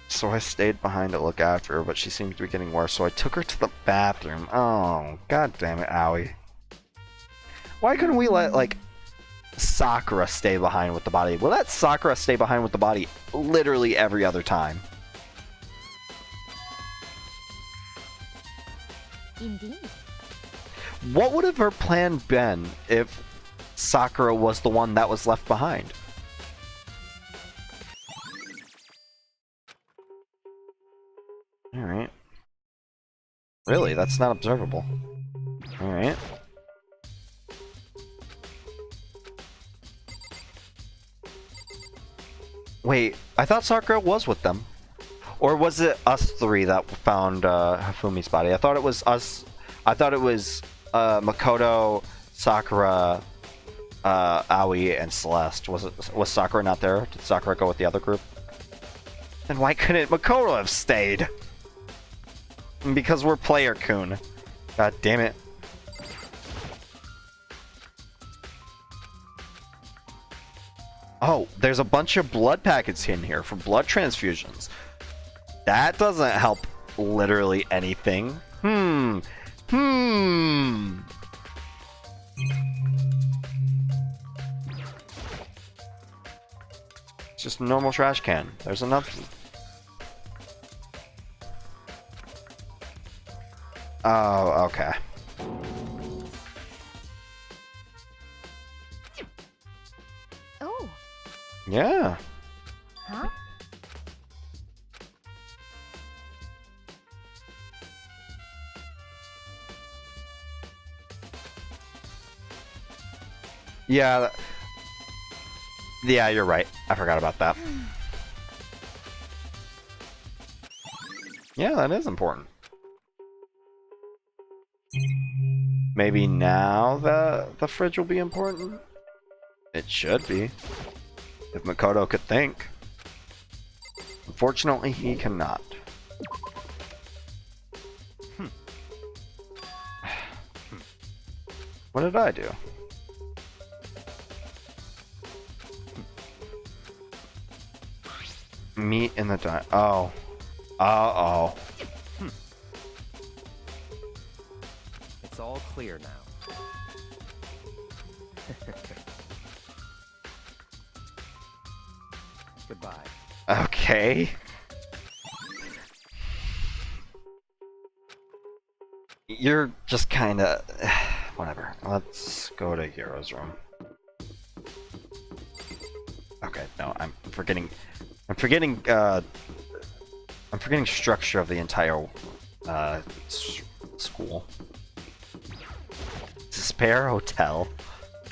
So I stayed behind to look after her, but she seemed to be getting worse, so I took her to the bathroom. Oh, god damn it, Owie. Why couldn't we let, like, Sakura stay behind with the body? Well, let Sakura stay behind with the body literally every other time. Indeed. What would have her plan been if Sakura was the one that was left behind? Alright. Really? That's not observable. Alright. Wait, I thought Sakura was with them. Or was it us three that found Hafumi's body? I thought it was us. I thought it was Makoto, Sakura, Aoi, and Celeste. Was Sakura not there? Did Sakura go with the other group? Then why couldn't Makoto have stayed? Because we're player-kun. God damn it. Oh, there's a bunch of blood packets in here for blood transfusions. That doesn't help literally anything. It's just a normal trash can. There's enough. Oh, okay. Oh. Yeah. Huh? Yeah. Yeah, you're right. I forgot about that. Yeah, that is important. Maybe now the fridge will be important? It should be. If Makoto could think. Unfortunately, he cannot. What did I do? Meat in the diet. Oh. Uh-oh. It's all clear now. Goodbye. Okay. You're just kinda... Whatever. Let's go to Hero's room. Okay, no, I'm forgetting structure of the entire school. Despair Hotel.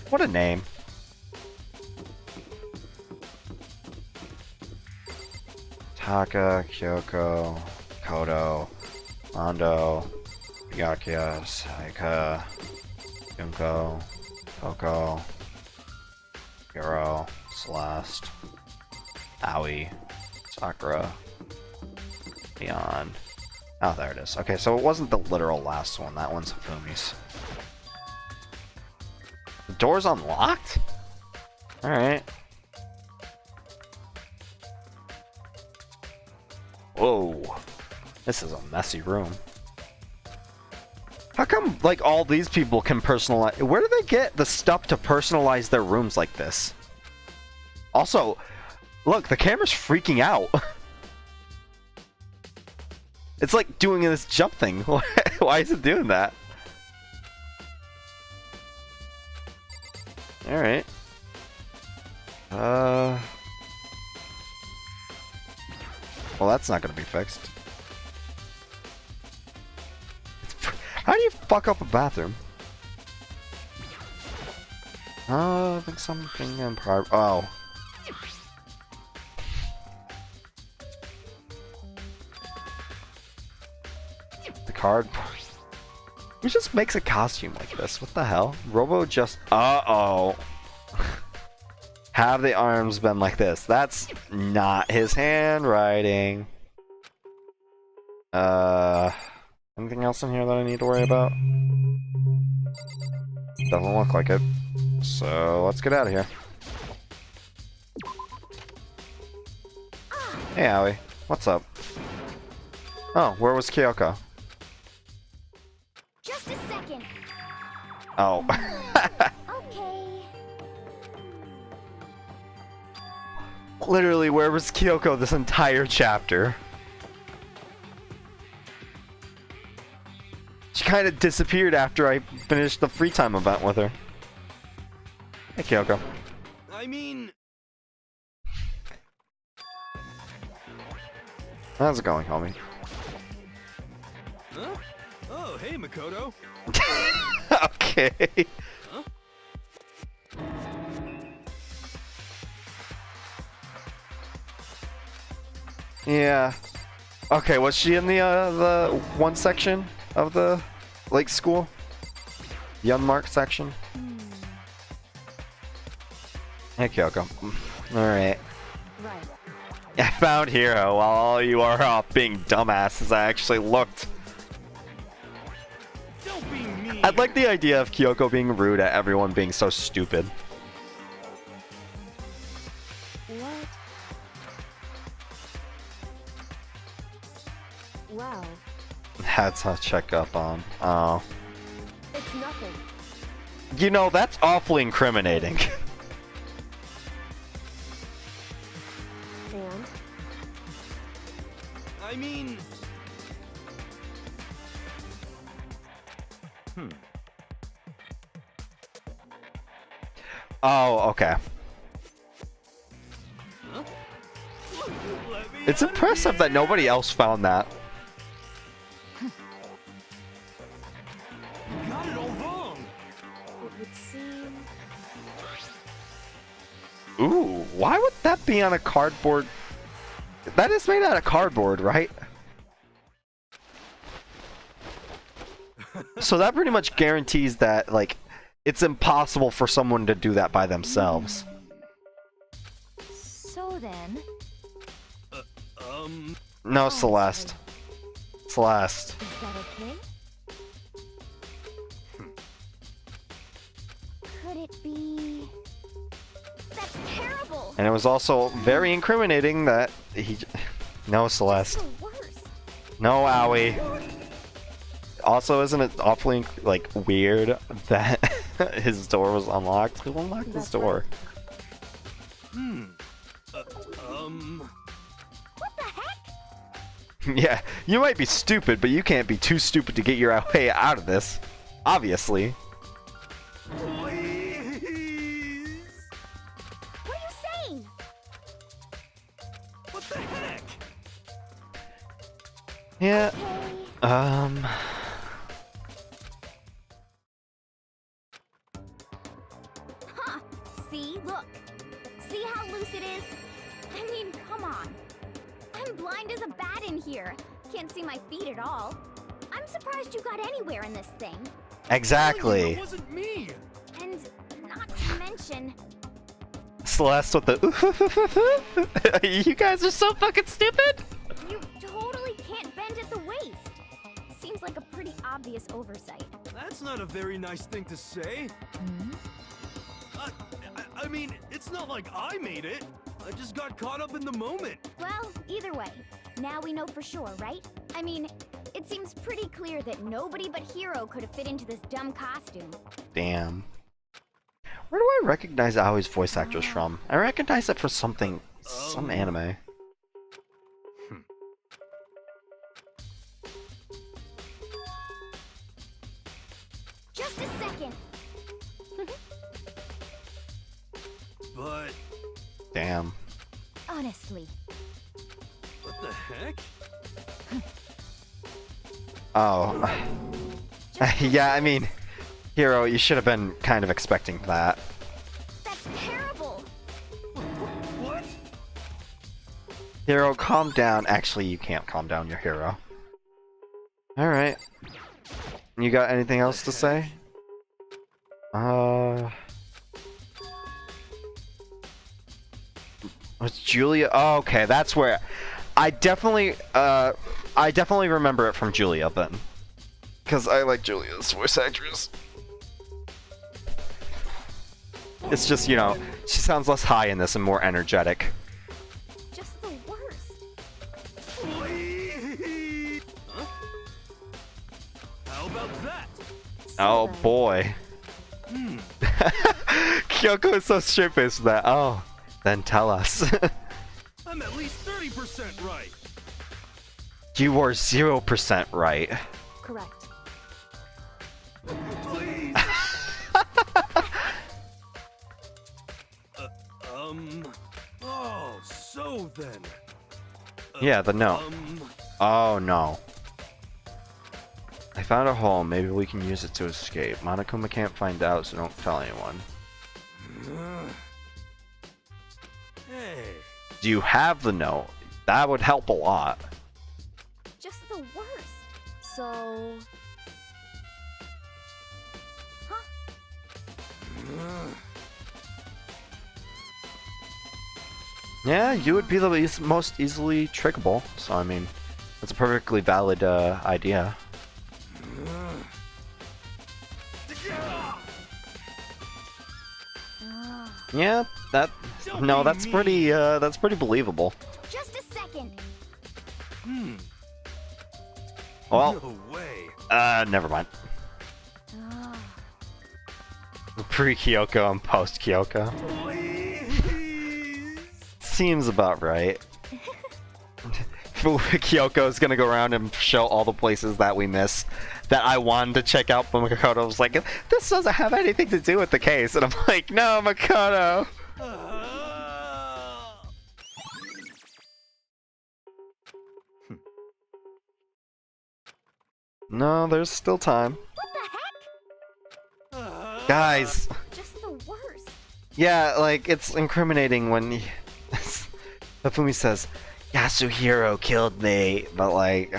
What a name. Taka, Kyoko, Kodo, Mondo, Byakuya, Saika, Junko, Koko, Hiro, Celeste, Aoi, Sakura, Leon. Oh, there it is. Okay, so it wasn't the literal last one. That one's Hafumi's. The door's unlocked? Alright. Whoa. This is a messy room. How come, like, all these people can personalize... Where do they get the stuff to personalize their rooms like this? Also, look, the camera's freaking out. It's like doing this jump thing. Why is it doing that? Alright. Well, that's not gonna be fixed. fuck up a bathroom. I think something in private. Oh. The card. Who just makes a costume like this? What the hell? Robo just. Uh-oh. Have the arms been like this? That's not his handwriting. Anything else in here that I need to worry about? Doesn't look like it. So let's get out of here. Hey, Aoi. What's up? Oh, where was Kyoko? Just a second. Oh. Okay. Literally, where was Kyoko this entire chapter? She kind of disappeared after I finished the free time event with her. Hey, Kyoko. I mean... How's it going, homie? Huh? Oh, hey, Makoto. Okay. Huh? Yeah. Okay, was she in the one section of the lake school? The unmarked section? Hey, Kyoko. Alright. Right. I found Hero while all you are off being dumbasses. I actually looked. Don't be mean. I'd like the idea of Kyoko being rude at everyone being so stupid. What? Wow. That's a check up on. Oh. It's nothing. You know, that's awfully incriminating. And? I mean... Oh, okay. Huh? Let me It's out of impressive that here. nobody else found that. You got it all wrong. It would seem... Ooh, why would that be on a cardboard? That is made out of cardboard, right? So that pretty much guarantees that, like, it's impossible for someone to do that by themselves. So then, No, Celeste. Celeste. is that okay? Could it be... That's terrible! And it was also very incriminating that he... No, Celeste. The worst. No, Aoi. Also, isn't it awfully, like, weird that his door was unlocked? Who unlocked his That's door? What the heck? Yeah, you might be stupid, but you can't be too stupid to get your way out of this. Obviously. Please. What are you saying? What the heck? Yeah. Okay. Huh. See? Look. See how loose it is? I mean, come on. I'm blind as a bat in here. Can't see my feet at all. I'm surprised you got anywhere in this thing. Exactly. It wasn't me. And not to mention, Celeste with the you guys are so fucking stupid. you totally can't bend at the waist. Seems like a pretty obvious oversight. That's not a very nice thing to say. I mean, it's not like I made it. I just got caught up in the moment. Well, either way, now we know for sure, right? I mean, it seems pretty clear that nobody but Hero could have fit into this dumb costume. Damn. Where do I recognize Aoi's voice actress from? I recognize it for something, some anime. Just a second. But Damn. Honestly, what the heck? Oh. Yeah, I mean, Hero, you should have been kind of expecting that. That's terrible. What? Hero, calm down. Actually, you can't calm down your hero. Alright. You got anything else to say? What's Julia? Oh, okay, that's where I definitely remember it from Julia then. Because I like Julia's voice actress. It's just, you know, she sounds less high in this and more energetic. Just the worst. Please. Huh? How about that? Oh boy. Kyoko is so straight-faced with that. Oh, then tell us. I'm at least 30% right. You were 0% right. Correct. Please. Oh, so then. Yeah, the note. Oh no. I found a hole. Maybe we can use it to escape. Monokuma can't find out, so don't tell anyone. Hey. Do you have the note? That would help a lot. Just the worst. So, Yeah, you would be the most easily trickable. So I mean, that's a perfectly valid idea. Yeah, that's pretty believable. Just a second. Well, No way. never mind. Ah. Pre-Kyoko and post-Kyoko. Please. Seems about right. Kyoko's gonna go around and show all the places that we miss that I wanted to check out, but Makoto was like, this doesn't have anything to do with the case. And I'm like, no, Makoto. No, there's still time. What the heck? Guys, Just the worst. yeah, like, it's incriminating when Hifumi says, Yasuhiro killed me, but like,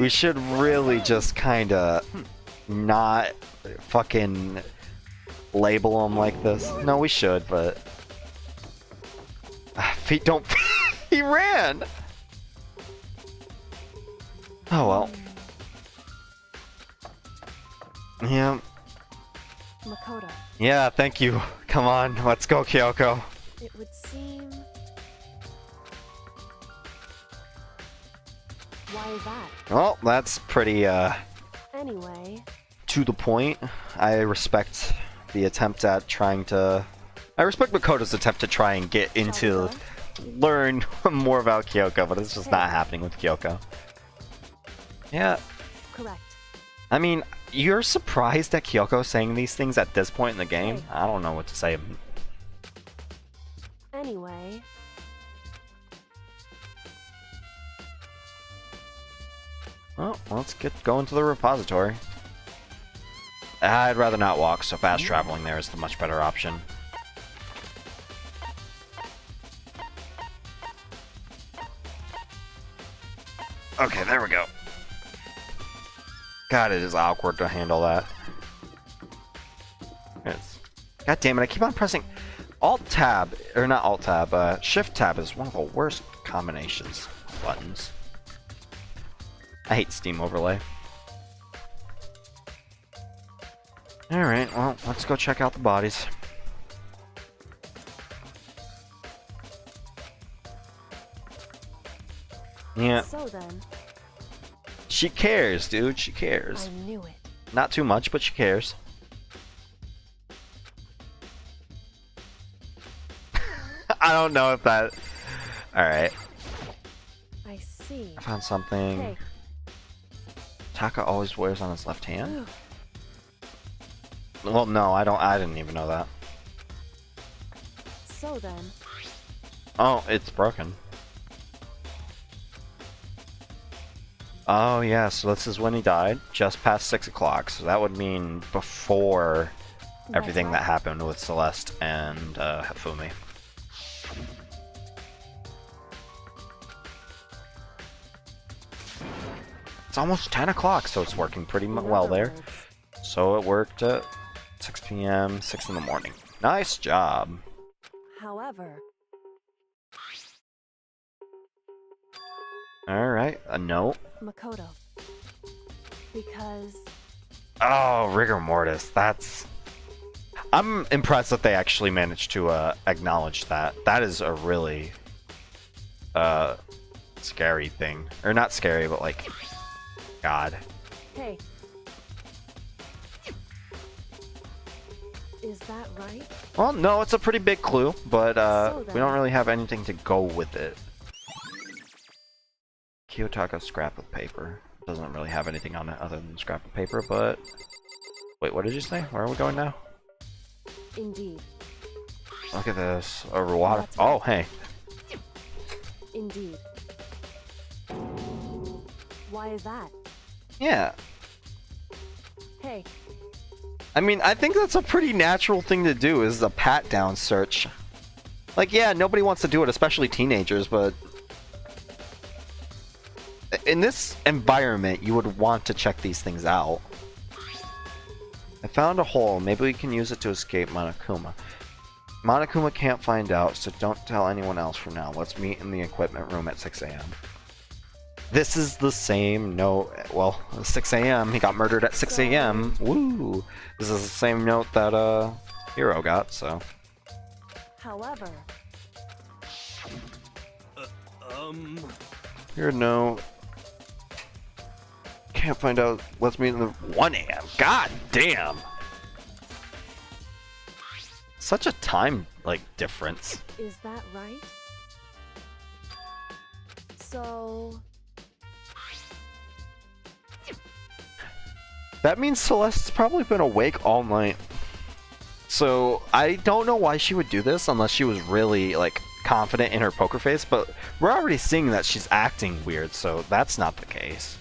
we should really just kinda not fucking label him like this. No, we should, but feet don't. He ran. Oh well. Yeah. Makoto, Yeah, thank you. Come on, let's go, Kyoko. it would seem... Why is that? Well, that's pretty, Anyway, to the point. I respect the attempt at trying to... I respect Makoto's attempt to try and get into... learn more about Kyoko, but it's just not happening with Kyoko. Yeah, correct. I mean, you're surprised at Kyoko saying these things at this point in the game? Hey. I don't know what to say. Anyway, Well, let's get going to the repository. I'd rather not walk, so fast traveling there is the much better option. Okay, there we go. God, it is awkward to handle that. God damn it, I keep on pressing Alt-Tab, or not Alt-Tab, Shift-Tab is one of the worst combinations of buttons. I hate Steam Overlay. Alright, well, let's go check out the bodies. Yeah, so then, she cares, dude, she cares. I knew it. Not too much, but she cares. I don't know if that... Alright, I see. I found something. Hey, Taka always wears on his left hand? Well, no, I didn't even know that. so then, Oh, it's broken. Oh yeah, so this is when he died, just past 6 o'clock. So that would mean before everything that happened with Celeste and Hifumi. It's almost 10 o'clock, so it's working pretty well there. So it worked at 6 p.m., 6 in the morning. Nice job. However, Alright, a note. Makoto. Because Oh, rigor mortis. That's... I'm impressed that they actually managed to acknowledge that. That is a really scary thing. Or not scary, but like... God. hey. Is that right? Well, no, it's a pretty big clue, but So we don't really have anything to go with it. Kiyotaka scrap of paper. Doesn't really have anything on it other than scrap of paper, but... Wait, what did you say? Where are we going now? Indeed. Look at this. Over water. That's right. Oh, hey. Indeed. Why is that? Yeah. Hey, I mean, I think that's a pretty natural thing to do, is a pat-down search. Like, yeah, nobody wants to do it, especially teenagers, but... in this environment, you would want to check these things out. I found a hole. Maybe we can use it to escape Monokuma. Monokuma can't find out, so don't tell anyone else for now. Let's meet in the equipment room at 6 a.m. This is the same note. Well, 6 a.m. He got murdered at 6 a.m. Woo! This is the same note that Hiro got. So. however, Here, no. Can't find out. Let's meet in the 1 a.m. God damn! Such a time, like, difference. is that right? So, That means Celeste's probably been awake all night. So, I don't know why she would do this unless she was really, like, confident in her poker face, but we're already seeing that she's acting weird, so that's not the case.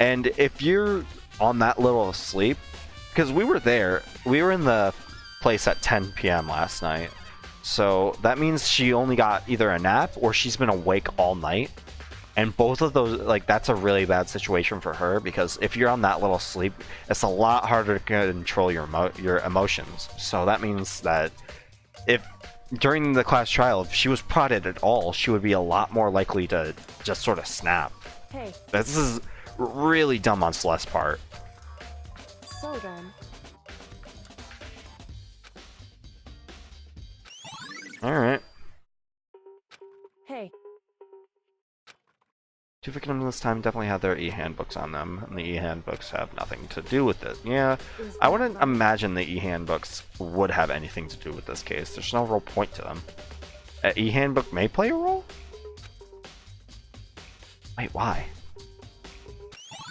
And if you're on that little of sleep, because we were there, we were in the place at 10 p.m. last night, so that means she only got either a nap or she's been awake all night. And both of those, like, that's a really bad situation for her, because if you're on that little sleep, it's a lot harder to control your emotions. So that means that if during the class trial, if she was prodded at all, she would be a lot more likely to just sort of snap. hey, This is really dumb on Celeste's part. so then, Alright. hey, Two victims this time definitely had their e-handbooks on them, and the e-handbooks have nothing to do with it. Yeah, is I that wouldn't right? imagine the e-handbooks would have anything to do with this case. There's no real point to them. An e-handbook may play a role? Wait, why?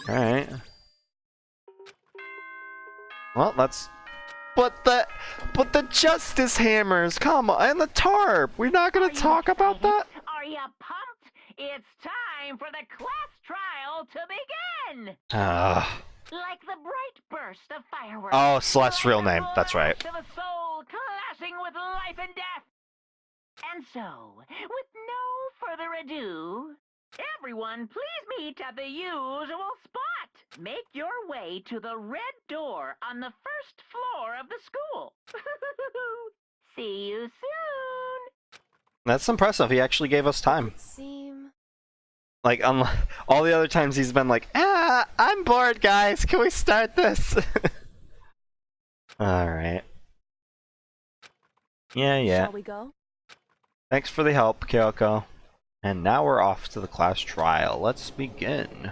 Alright. Well, that's... But the justice hammers, come on, and the tarp! We're not gonna talk about that? Are you pumped? It's time for the class trial to begin! Like the bright burst of fireworks. Oh, Celeste's real name, that's right. To the soul clashing with life and death. And so, with no further ado, everyone please meet at the usual spot. Make your way to the red door on the first floor of the school. See you soon. That's impressive, he actually gave us time. seem Like, all the other times he's been like, I'm bored, guys. Can we start this? Alright. Yeah. Shall we go? Thanks for the help, Kyoko. And now we're off to the class trial. Let's begin.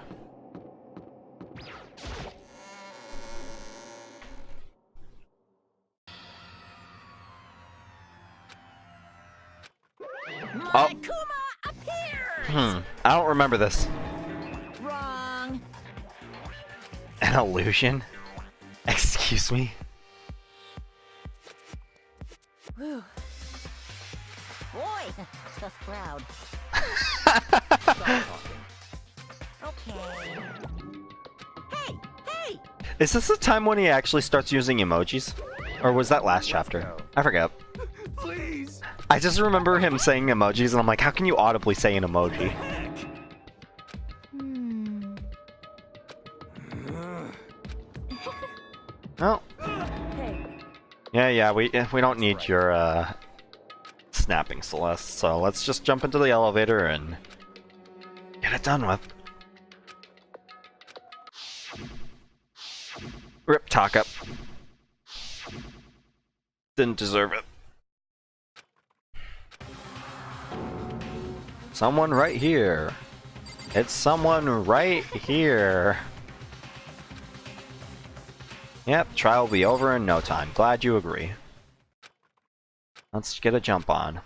Oh. Monokuma appears! I don't remember this. Wrong. An illusion? Excuse me? Whew. Boy, tough crowd. Stop talking. Okay. Hey, hey! Is this the time when he actually starts using emojis? Or was that last chapter? I forget. Please. I just remember him saying emojis, and I'm like, how can you audibly say an emoji? Oh. Hey, Yeah, we don't need your snapping, Celeste. So let's just jump into the elevator and get it done with. Rip Taka. Didn't deserve it. Someone right here. It's someone right here. Yep, trial will be over in no time. Glad you agree. Let's get a jump on.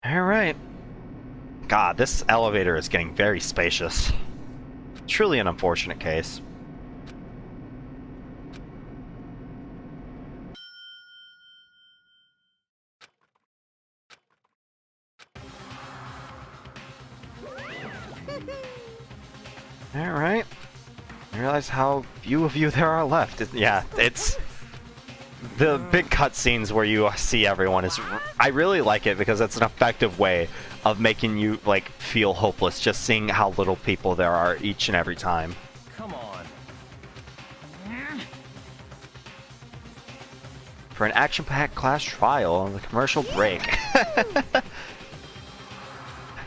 Alright. God, this elevator is getting very spacious. Truly an unfortunate case. Alright. I realize how few of you there are left. Yeah, it's... The big cutscenes where you see everyone is... I really like it because it's an effective way of making you, like, feel hopeless, just seeing how little people there are each and every time. Come on. For an action-packed class trial on the commercial break.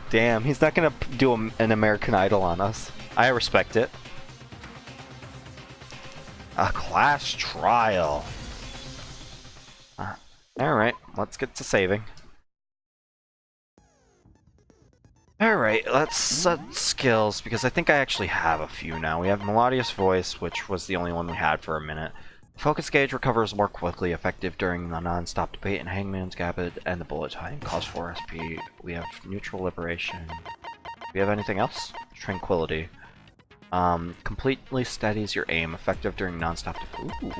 Damn, he's not gonna do an American Idol on us. I respect it. A class trial. Alright, let's get to saving. Alright, let's set skills, because I think I actually have a few now. We have Melodious Voice, which was the only one we had for a minute. Focus Gauge recovers more quickly, effective during the non-stop debate, and Hangman's Gambit and the bullet time. Cost 4 SP. We have Neutral Liberation. Do we have anything else? Tranquility. Completely steadies your aim, effective during non-stop debate. Ooh,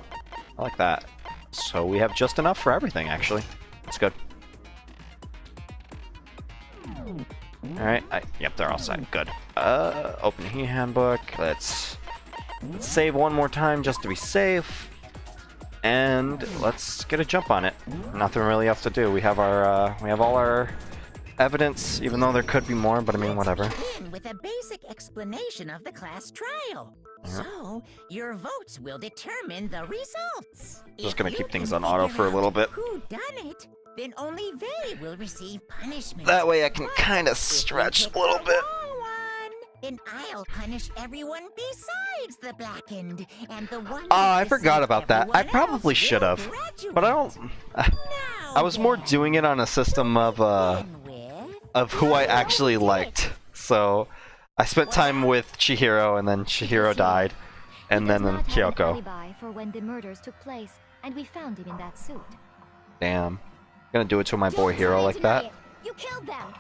I like that. So we have just enough for everything, actually. That's good. Alright, yep, they're all set. Good. Open the handbook. Let's save one more time just to be safe. And let's get a jump on it. Nothing really else to do. We have our, we have all our evidence, even though there could be more, but I mean, whatever. Begin with a basic explanation of the class trial. So, your votes will determine the results. Just gonna keep things on auto for a little bit. Who done it? Then only they will receive punishment. That way I can kind of stretch a little bit. Then I'll punish everyone besides the blackened, and the one. Oh, I forgot about that. I probably should have, but I don't. I was more doing it on a system of who I actually liked. So I spent time with Chihiro, and then Chihiro died, and then Kyoko. For when the murders took place, and we found him in that suit. Damn, gonna do it to my boy Hero like that? You killed them.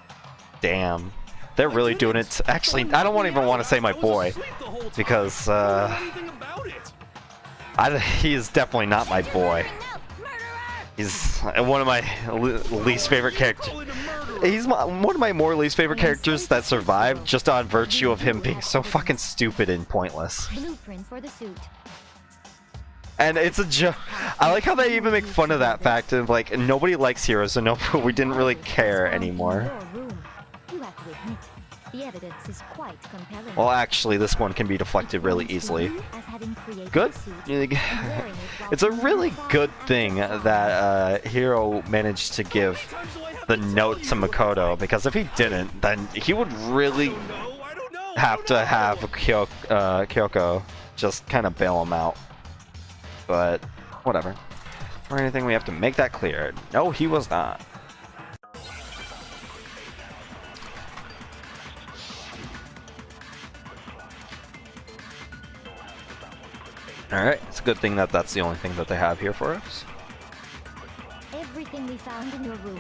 Damn. They're really doing it. Actually, I don't even want to say my boy, because he's definitely not my boy. He's one of my least favorite characters. He's one of my more least favorite characters that survived just on virtue of him being so fucking stupid and pointless. Blueprint for the suit. And it's a joke. I like how they even make fun of that fact of like nobody likes heroes, so no, we didn't really care anymore. The evidence is quite compelling. Well, actually, this one can be deflected really easily. Good. It's a really good thing that Hero managed to give the note to Makoto, because if he didn't, then he would really have to have Kyoko just kind of bail him out. But whatever. Or anything, we have to make that clear. No, he was not. Alright, it's a good thing that that's the only thing that they have here for us. Everything we found in your room,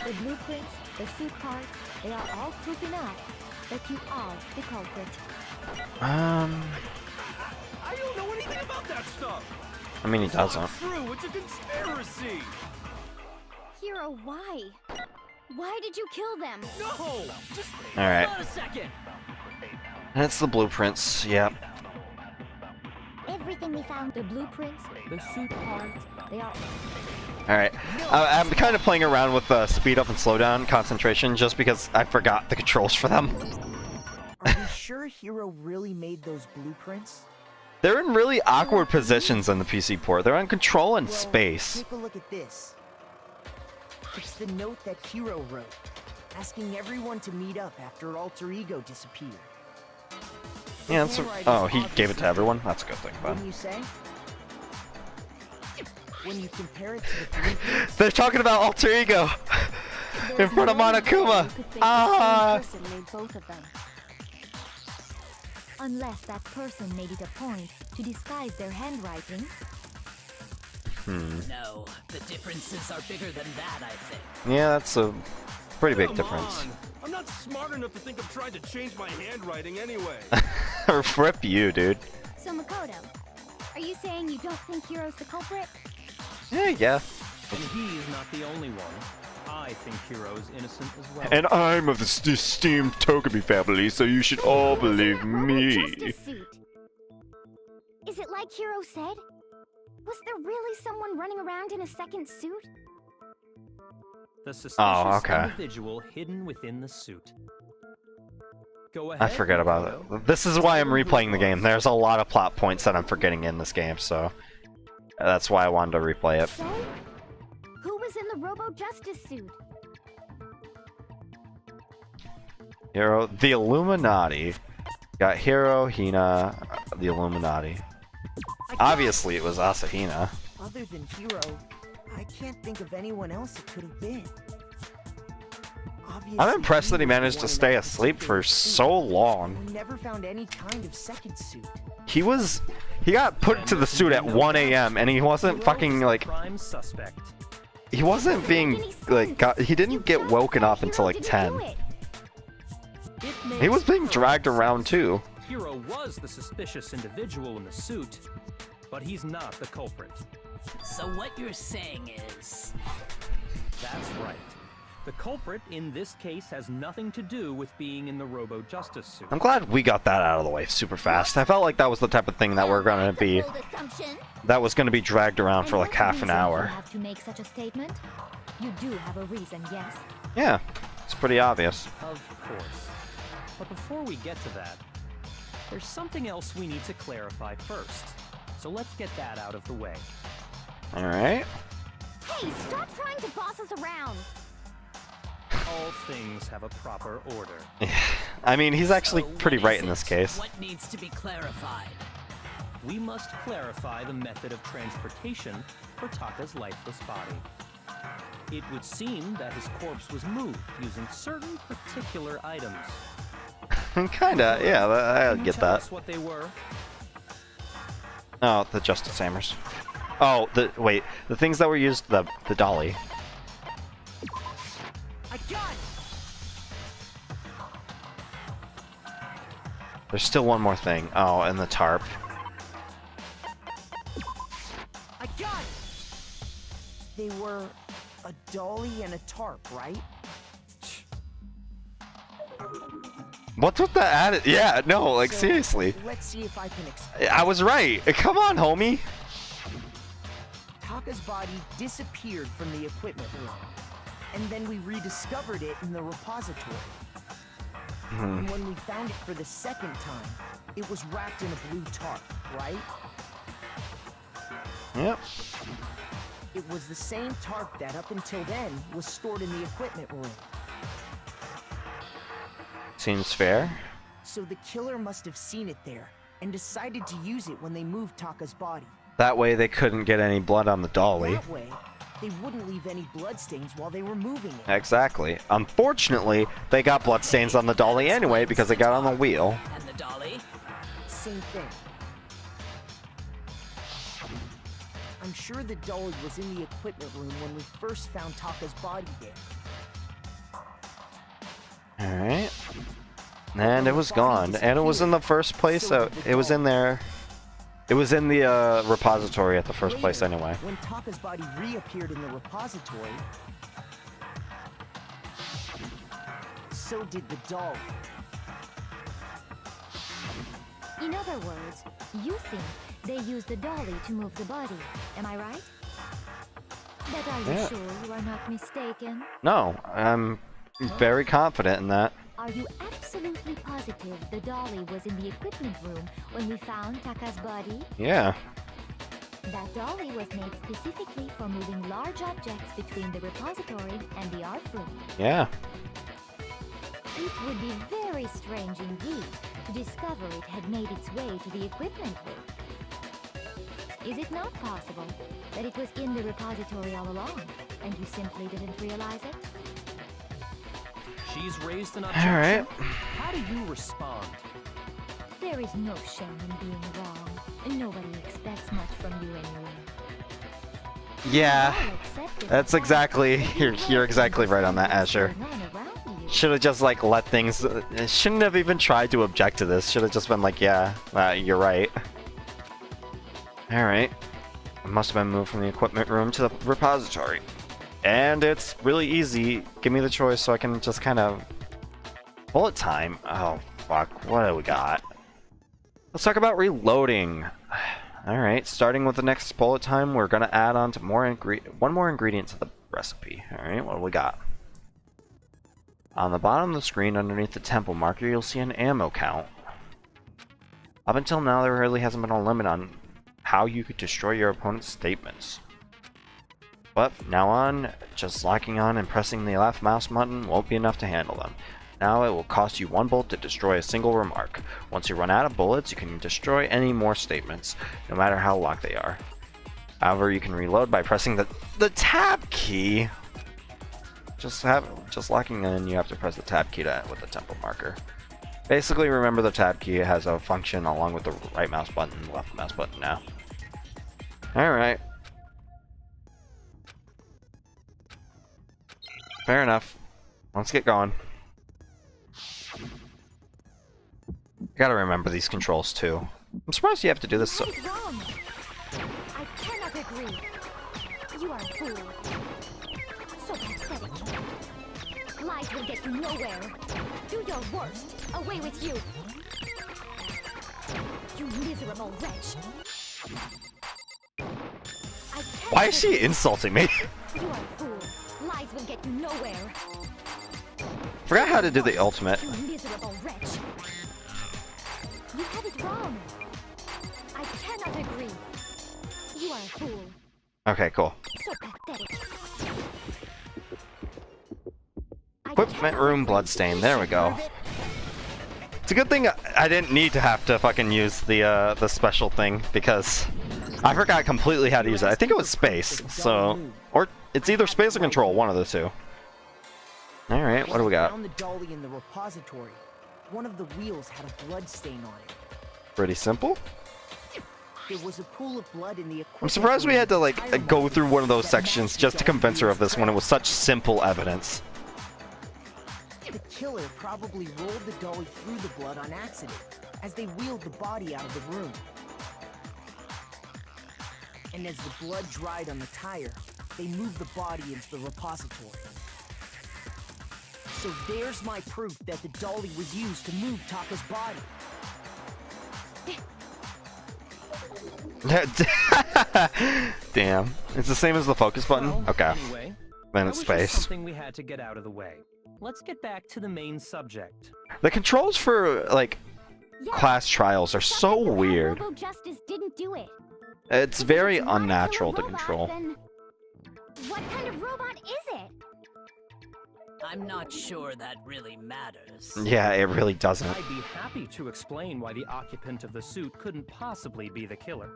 the blueprints, the suit parts, they are all proof enough that you are the culprit. I don't know anything about that stuff. I mean, he doesn't. It's not true. It's a conspiracy. Hero, why? Why did you kill them? No! Just Alright. Hold on a second. That's the blueprints, yep. Everything we found, the blueprints, the suit parts, they are Alright. I'm kind of playing around with speed up and slow down concentration just because I forgot the controls for them. Are we sure Hero really made those blueprints? They're in really awkward positions in the PC port. They're on control and Well, space. Take a look at this. It's the note that Hero wrote, asking everyone to meet up after Alter Ego disappeared. Yeah, that's oh, he gave it to everyone? That's a good thing, Wouldn't then. you say? When you compare it to the blueprints, They're talking about Alter Ego! In front of Monokuma! Ah! person made both of them. Unless that person made it a point to disguise their handwriting. No, the differences are bigger than that, I think. Yeah, that's a pretty big come difference. on. I'm not smart enough to think of trying to change my handwriting anyway. Rip you, dude. So Makoto, are you saying you don't think Hero's the culprit? Yeah. And he is not the only one. I think Hero is innocent as well. And I'm of the esteemed Togepi family, so you should all believe me. Justice suit. Is it like Hero said? Was there really someone running around in a second suit? The suspicious Oh, okay. individual hidden within the suit. Go ahead. I forget about it. This is why I'm replaying the game. There's a lot of plot points that I'm forgetting in this game, so that's why I wanted to replay it. So, who was in the Robo Justice suit? Hero, the Illuminati. Got Hero, Hina, the Illuminati. Obviously, it was Asahina. other than Hero, I can't think of anyone else it could have been. Obviously, I'm impressed that he was the managed to one in stay that asleep particular for suit. so long. We never found any kind of second suit. He got put to the suit at 1 a.m. and he wasn't fucking like, Prime suspect. he wasn't being like, he didn't get woken up until like 10. He was being dragged around too. Hero was the suspicious individual in the suit, but he's not the culprit. So what you're saying is... That's right. The culprit in this case has nothing to do with being in the Robo Justice suit. I'm glad we got that out of the way super fast. I felt like that was the type of thing that we're gonna be, that was gonna be dragged around for like half an hour. You have to make such a statement. You do have a reason, yes. Yeah, it's pretty obvious. Of course. But before we get to that, there's something else we need to clarify first. So let's get that out of the way. Alright. Hey, stop trying to boss us around! All things have a proper order. I mean, he's actually So pretty what right is in this it? case. What needs to be clarified? We must clarify the method of transportation for Taka's lifeless body. It would seem that his corpse was moved using certain particular items. Kinda, yeah, I Can you get tell that. us what they were? Oh, the Justice Hammers. Oh, wait, the things that were used, the dolly. I got it! There's still one more thing. Oh, and the tarp. I got it! They were a dolly and a tarp, right? What's with the added? Yeah, no, like So, seriously. Let's see if I can explain. I was right. Come on, homie. Taka's body disappeared from the equipment room, and then we rediscovered it in the repository. And when we found it for the second time, it was wrapped in a blue tarp, right? Yep. It was the same tarp that, up until then, was stored in the equipment room. Seems fair. So the killer must have seen it there, and decided to use it when they moved Taka's body. That way they couldn't get any blood on the dolly. That way, they wouldn't leave any bloodstains while they were moving it. Exactly. Unfortunately, they got bloodstains on the dolly anyway because they got on the wheel. And the dolly? Same thing. I'm sure the dolly was in the equipment room when we first found Taka's body there. Alright. And it was gone. And it was in the first place, so it was in there It was in the repository at the first place Later, anyway. When Taka's body reappeared in the repository, so did the dolly. In other words, you think they used the dolly to move the body. Am I right? But are you Yeah. sure you are not mistaken? No, I'm very confident in that. Are you absolutely positive the dolly was in the equipment room when we found Taka's body? Yeah. That dolly was made specifically for moving large objects between the repository and the art room. Yeah. It would be very strange indeed to discover it had made its way to the equipment room. Is it not possible that it was in the repository all along, and you simply didn't realize it? She's raised an objection. All right. How do you respond? There is no shame in being wrong, and nobody expects much from you anyway. Yeah. All accepted That's the exactly. fact that you You're were exactly right on that, Asher. going on around you. Should have just like let things. Shouldn't have even tried to object to this. Should have just been like, yeah, you're right. All right. It must have been moved from the equipment room to the repository, and it's really easy. Give me the choice so I can just kind of bullet time. Oh fuck! What do we got? Let's talk about reloading. All right. Starting with the next bullet time, we're gonna add on to one more ingredient to the recipe. All right. What do we got? On the bottom of the screen, underneath the temple marker, you'll see an ammo count. Up until now, there really hasn't been a limit on how you could destroy your opponent's statements. But from now on, just locking on and pressing the left mouse button won't be enough to handle them. Now it will cost you 1 bullet to destroy a single remark. Once you run out of bullets, you can destroy any more statements, no matter how locked they are. However, you can reload by pressing the tab key. Just locking in, you have to press the tab key with the temple marker. Basically, remember the tab key has a function along with the right mouse button and left mouse button now. Alright. Fair enough. Let's get going. You gotta remember these controls too. I'm surprised you have to do this so... Right, wrong. I cannot agree. You are a fool. So pathetic. Lies will get you nowhere. Do your worst. Away with you. You miserable wretch. Why is she insulting me? You are a fool. Lies will get you nowhere. Forgot how to do the ultimate. You miserable wretch. You have it wrong. I cannot agree. You are a fool. Okay, cool. So pathetic. Equipment room bloodstain. There we go. It's a good thing I didn't need to have to fucking use the special thing because I forgot completely how to use it. I think it was space. So, or it's either space or control, one of the two. All right, what do we got? Found the dolly in the repository. One of the wheels had a blood stain on it. Pretty simple. There was a pool of blood in the equipment. I'm surprised we had to like go through one of those sections just to convince her of this when it was such simple evidence. The killer probably rolled the dolly through the blood on accident as they wheeled the body out of the room. And as the blood dried on the tire, they moved the body into the repository. So there's my proof that the dolly was used to move Taka's body. Damn. It's the same as the focus button? Well, Okay. Anyway, Then that it's was just space. something we had to get out of the way. Let's get back to the main subject. The controls for, like, Yeah, class trials are so something that weird. Robo Justice didn't do it. It's If very it's not a unnatural to killer robot, control. then what kind of robot is it? I'm not sure that really matters. Yeah, it really doesn't. I'd be happy to explain why the occupant of the suit couldn't possibly be the killer.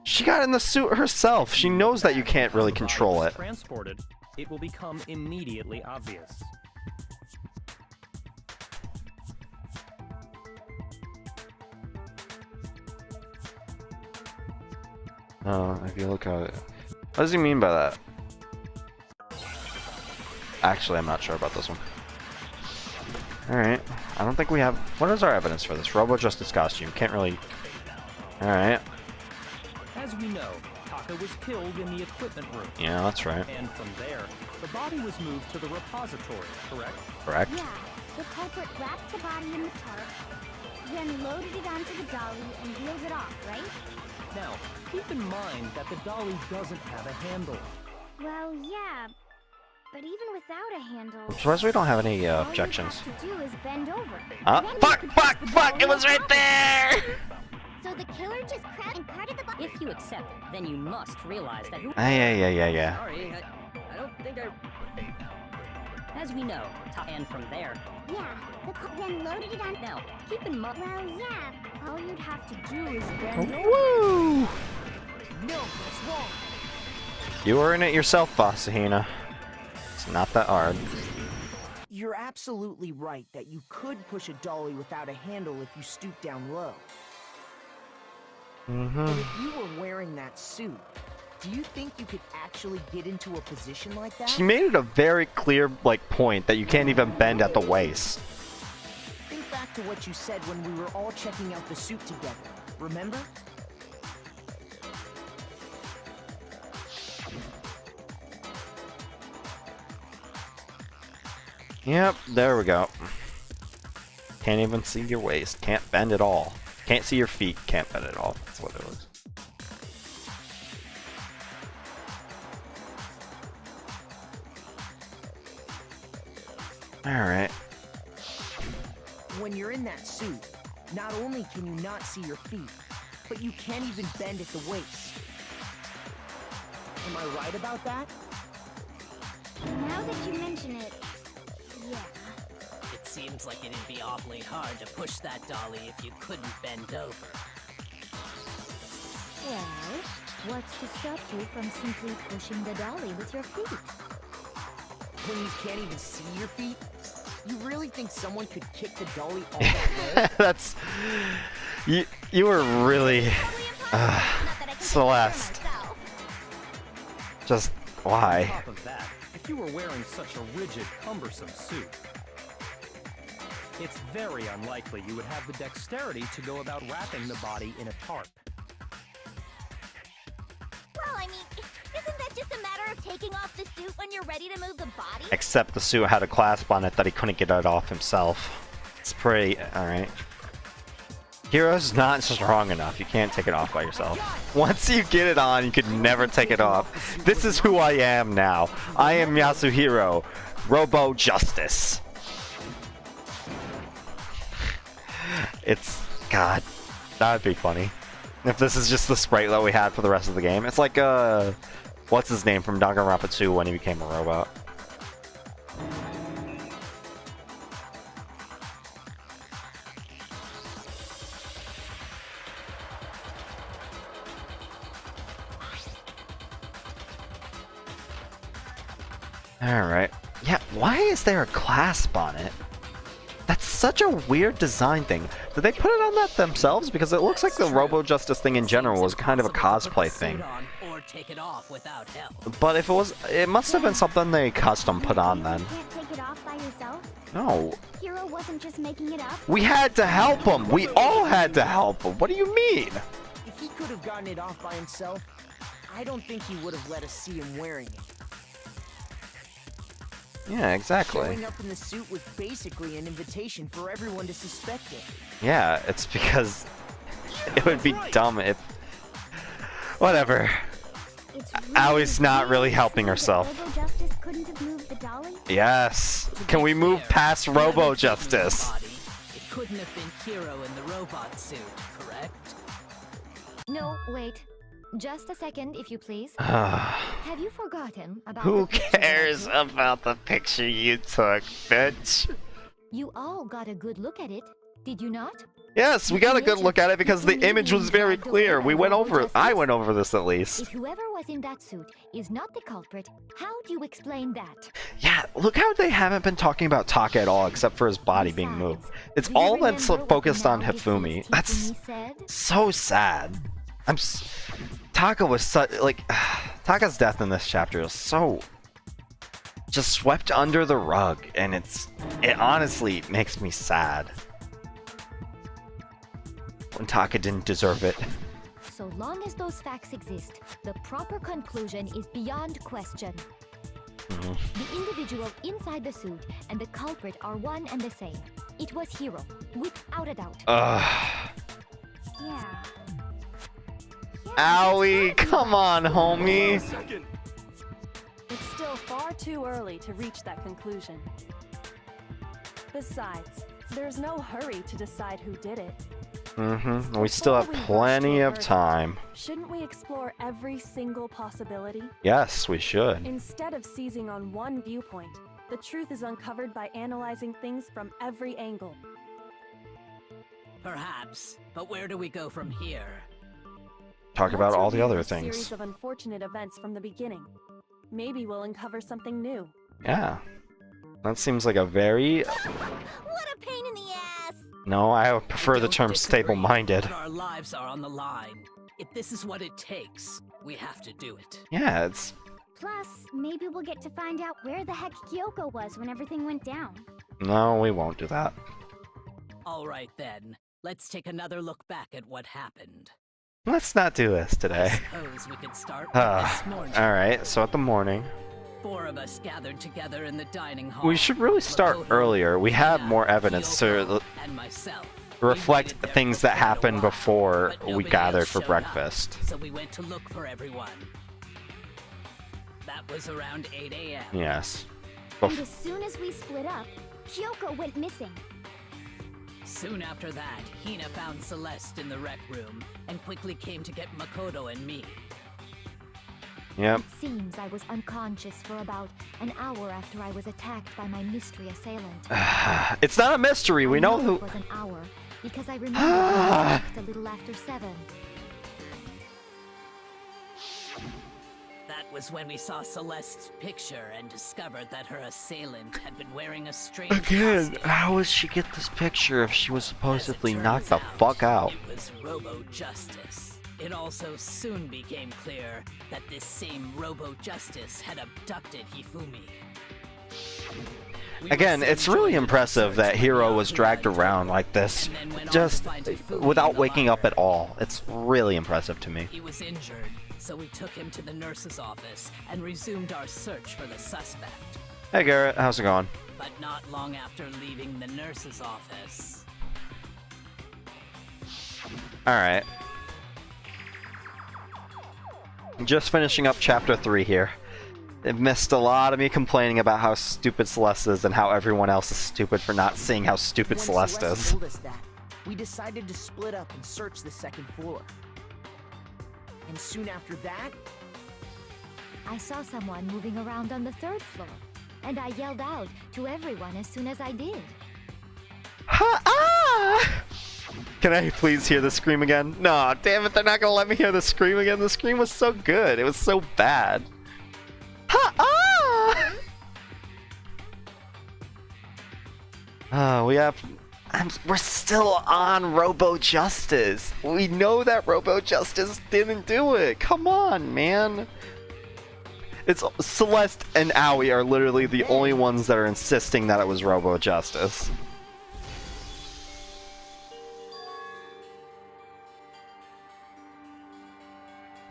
She got in the suit herself. She knows that you can't really When the body control is it. Transported, it will become immediately obvious. If you look at it. What does he mean by that? Actually, I'm not sure about this one. Alright. I don't think we have... What is our evidence for this? Robo Justice costume. Can't really... Alright. As we know, Taka was killed in the equipment room. Yeah, that's right. And from there, the body was moved to the repository, correct? Correct. Yeah, the culprit wrapped the body in the tarp, then loaded it onto the dolly and wheeled it off, right? Now, keep in mind that the dolly doesn't have a handle. Well, yeah, but even without a handle... I'm surprised we don't have any all you objections. have to do is bend over. Huh? Then you Fuck! can Fuck! push the Fuck! It dolly was right up. there! So the killer just cracked and parted the body. If you accept it, then you must realize that who. Yeah. Sorry, I don't think I. As we know, and from there. Yeah, then loaded it on... Now, keep in mind. Well, yeah, all you'd have to do is bend over. Woo! No, that's wrong. You were in it yourself, Bossahina. It's not that hard. You're absolutely right that you could push a dolly without a handle if you stoop down low. But if you were wearing that suit, do you think you could actually get into a position like that? She made it a very clear, point that you can't even bend at the waist. Think back to what you said when we were all checking out the suit together. Remember? Yep, there we go. Can't even see your waist. Can't bend at all. Can't see your feet. Can't bend at all. That's what it was. Alright. When you're in that suit, not only can you not see your feet, but you can't even bend at the waist. Am I right about that? Now that you mention it, yeah. It seems like it'd be awfully hard to push that dolly if you couldn't bend over. Well, what's to stop you from simply pushing the dolly with your feet? When you can't even see your feet? You really think someone could kick the dolly all that way? That's... You were really... Celeste. Just... On why? top of that, if you were wearing such a rigid, cumbersome suit, it's very unlikely you would have the dexterity to go about wrapping the body in a tarp. Well, I mean, isn't that just a matter of taking off the suit when you're ready to move the body? Except the suit had a clasp on it that he couldn't get it off himself. It's pretty... alright. Hero's not strong enough. You can't take it off by yourself. Once you get it on, you could never take it off. This is who I am now. I am Yasuhiro, Robo Justice. It's... God. That would be funny. If this is just the sprite that we had for the rest of the game. It's like, what's his name from Danganronpa 2 when he became a robot? Alright. Yeah, why is there a clasp on it? That's such a weird design thing. Did they put it on that themselves? Because it looks like the Robo Justice thing in general was kind of a cosplay thing. Or take it off without help. But if it was, it must have been something they custom put on then. You can't take it off by yourself? No. Hero wasn't just making it up? We had to help him! We all had to help him! What do you mean? If he could have gotten it off by himself, I don't think he would have let us see him wearing it. Yeah, exactly. Showing up in the suit was basically an invitation for everyone to suspect it. Yeah, it's because it would be dumb if... Whatever. It's Aoi's not really true helping that herself. Robo Justice couldn't have moved the dolly? Yes. Can we move past Robo Justice? It couldn't have been Hero in the robot suit, correct? No, wait. Just a second, if you please. Who Have you forgotten about the picture that I cares took? about the picture you took, bitch? You all got a good look at it, did you not? Yes, we got a good look at it because the image was very clear. We went over it. I went over this at least. If whoever was in that suit is not the culprit, how do you explain that? Yeah, look how they haven't been talking about Taka at all except for his body being moved. It's all that's focused on Hifumi. That's so sad. Taka was such, Taka's death in this chapter is so just swept under the rug, and it honestly makes me sad when Taka didn't deserve it. so long as those facts exist, the proper conclusion is beyond question. The individual inside the suit and the culprit are one and the same. It was Hiro, without a doubt. Yeah. Owie, come on, homie. It's still far too early to reach that conclusion. Besides, there's no hurry to decide who did it. We still have plenty of time. Shouldn't we explore every single possibility? Yes, we should. Instead of seizing on one viewpoint, the truth is uncovered by analyzing things from every angle. Perhaps, but where do we go from here? Talk about Let's all the review other a series things. of unfortunate events from the beginning. Maybe we'll uncover something new. Yeah. That seems like a very... What a pain in the ass! No, I prefer the Don't term disagree, stable-minded. but our lives are on the line. If this is what it takes, we have to do it. Yeah, it's... Plus, maybe we'll get to find out where the heck Kyoko was when everything went down. No, we won't do that. All right then, let's take another look back at what happened. Let's not do this today. Suppose we could start with this morning. Alright, so at the morning. 4 of us gathered together in the dining hall. We should really start Makoto, earlier. We had Hina, more evidence Kyoko, to and myself. reflect We waited there things for that quite a happened while, before but we nobody gathered else for showed up, breakfast. so we went to look for everyone. That was around 8 a.m. Yes. And as soon as we split up, Kyoko went missing. Soon after that, Hina found Celeste in the rec room and quickly came to get Makoto and me. Yep. It seems I was unconscious for about an hour after I was attacked by my mystery assailant. It's not a mystery. We know I who... it was an hour because I remember being attacked a little after 7. That was when we saw Celeste's picture and discovered that her assailant had been wearing a strange Again, costume. how would she get this picture if she was As it supposedly turns knocked the fuck out? It was Robo-Justice. It also soon became clear that this same Robo-Justice had abducted Hifumi. We Again, were it's soon really joined in impressive the that search Hiro for was who dragged had done around it, like this, and then went on just to find Hifumi without in the waking up at library. all. It's really impressive to me. He was injured, so we took him to the nurse's office and resumed our search for the suspect. Hey Garrett, how's it going? But not long after leaving the nurse's office, Alright. Just finishing up chapter 3 here. It missed a lot of me complaining about how stupid Celeste is and how everyone else is stupid for not seeing how stupid When Celeste is. told us that, we decided to split up and search the 2nd floor. And soon after that, I saw someone moving around on the 3rd floor, and I yelled out to everyone as soon as I did. Ha-ah! Can I please hear the scream again? No, damn it, they're not gonna let me hear the scream again. The scream was so good. It was so bad. Ha-ah! We have... we're still on Robo-Justice. We know that Robo-Justice didn't do it. Come on, man. It's Celeste and Aoi are literally the only ones that are insisting that it was Robo-Justice.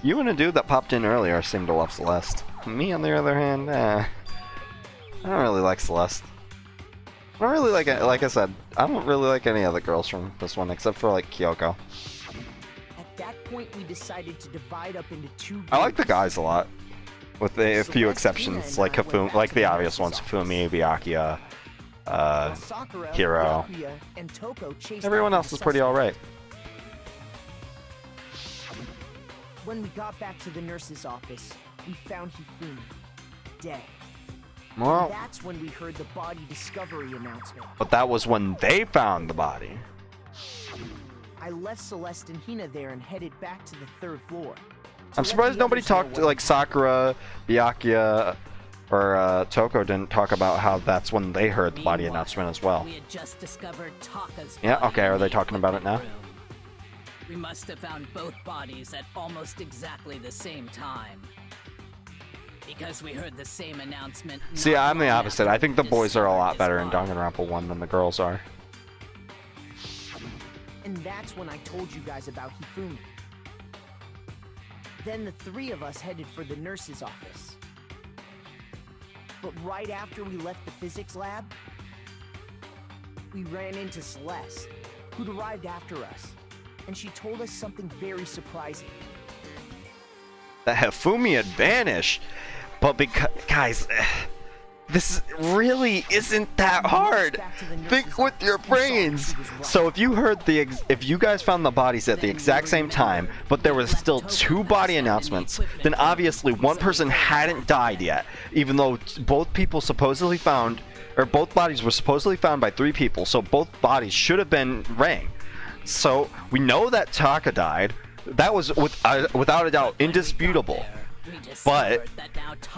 You and a dude that popped in earlier seem to love Celeste. Me, on the other hand, I don't really like Celeste. I don't really like it. Like I said, I don't really like any of the girls from this one except for like Kyoko. at that point we decided to divide up into 2 groups. I like the guys a lot, with a few Celeste, exceptions, Hina, like and I went Hifumi, back like to the the obvious ones: nurse's Hifumi, Byakuya, While Sakura, Hiro. Byakuya, and Toko chased Everyone after else the is pretty suspect. alright. When we got back to the nurse's office, we found Hifumi dead. Well, That's when we heard the body discovery announcement. but that was when they found the body. I left Celeste and Hina there and headed back to the 3rd floor. To I'm let surprised the nobody others know talked, what like Sakura, Byakuya, or Toko didn't talk about how that's when they heard the body Meanwhile, announcement as well. we had just discovered Taka's Yeah, body okay, are in they the talking about it now? equipment room. We must have found both bodies at almost exactly the same time. Because we heard the same announcement. See, not I'm the long opposite. after I think the we boys are a lot discovered better his in body. Danganronpa 1 than the girls are. And that's when I told you guys about Hifumi. Then the three of us headed for the nurse's office. But right after we left the physics lab, we ran into Celeste, who'd arrived after us, and she told us something very surprising. That Hifumi had vanished. But because, guys, this really isn't that hard. Think with your brains. So if you heard if you guys found the bodies at the exact same time, but there was still 2 body announcements, then obviously one person hadn't died yet, even though both people supposedly found, or both bodies were supposedly found by 3 people, so both bodies should have been Rang. So we know that Taka died. That was without a doubt indisputable. But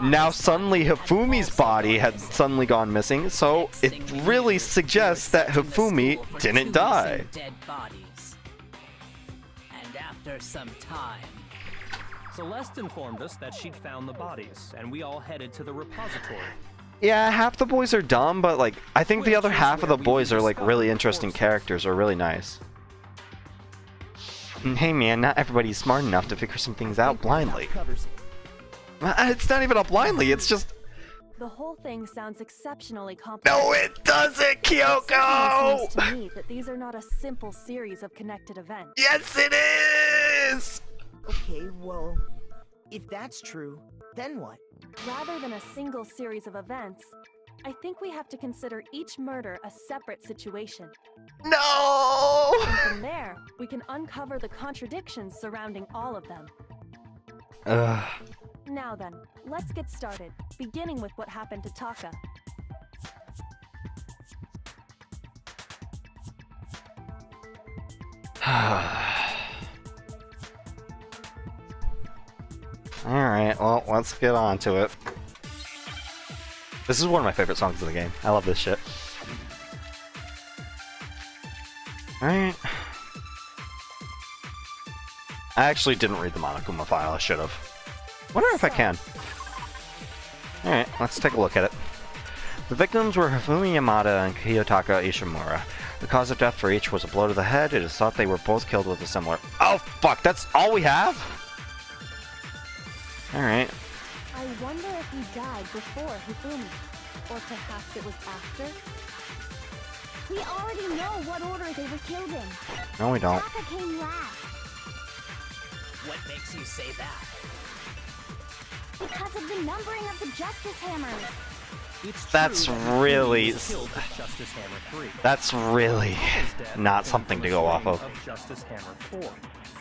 now suddenly Hifumi's body had suddenly gone missing, so it really suggests that Hifumi didn't die. Dead bodies. And after some time, Celeste informed us that she'd found the bodies, and we all headed to the repository. Yeah, half the boys are dumb, but like I think the other half of the boys are like really interesting characters or really nice. And hey man, not everybody's smart enough to figure some things out blindly. It's not even up blindly, it's just... The whole thing sounds exceptionally complicated. No, it doesn't, Kyoko! It seems to me that these are not a simple series of connected events. Yes, it is! Okay, well, if that's true, then what? Rather than a single series of events, I think we have to consider each murder a separate situation. No! And from there, we can uncover the contradictions surrounding all of them. Ugh. Now then, let's get started, beginning with what happened to Taka. Alright, well, let's get on to it. This is one of my favorite songs of the game. I love this shit. Alright. I actually didn't read the Monokuma file, I should have. Wonder if I can. Alright, let's take a look at it. The victims were Hifumi Yamada and Kiyotaka Ishimura. The cause of death for each was a blow to the head. It is thought they were both killed with a similar... Oh, fuck! That's all we have?! Alright. I wonder if he died before Hifumi, or perhaps it was after? We already know what order they were killed in. No, we don't. Taka came last. what makes you say that? Because of the numbering of the Justice Hammers. That's really... That's really not something to go off of.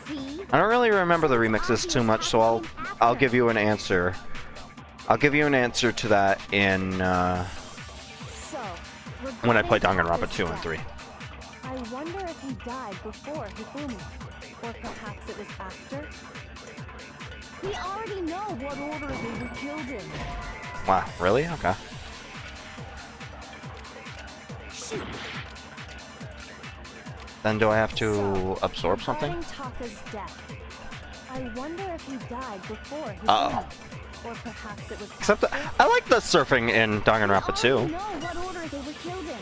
See? I don't really remember the remixes too much, so I'll give you an answer. I'll give you an answer to that in when I play Danganronpa 2 and 3. I wonder if he died before Hifumi, or perhaps it was after? We already know what order they were killed in. Wow, really? Okay. Shoot. Then do I have to absorb something? Regarding Taka's death, I wonder if he died before Hifumi, Uh-oh. or perhaps it was Except that, I like the surfing in Danganronpa 2. We already know what order they were killed in.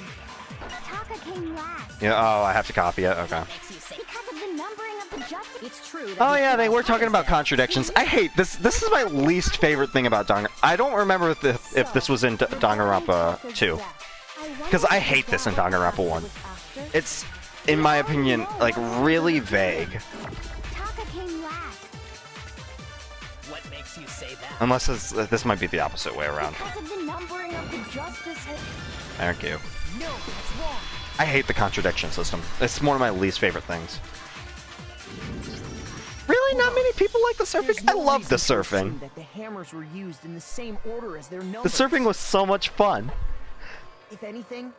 Taka came last. Yeah, oh, I have to copy it? Okay. Because of the numbering of the Justice. It's true. That Oh yeah, they were talking about contradictions. I hate this. This is my least favorite thing about Danganronpa. I don't remember if this was in Danganronpa 2. Because I hate this in Danganronpa 1. It's, in my opinion, like, really vague. Taka came last. What makes you say that? Unless this might be the opposite way around. Because of the numbering of the Justice. Thank you. No, it's wrong. I hate the contradiction system. It's one of my least favorite things. Really? Not many people like the surfing? I love the surfing. That the hammers were used in the same order as their The numbers. surfing was so much fun. If anything,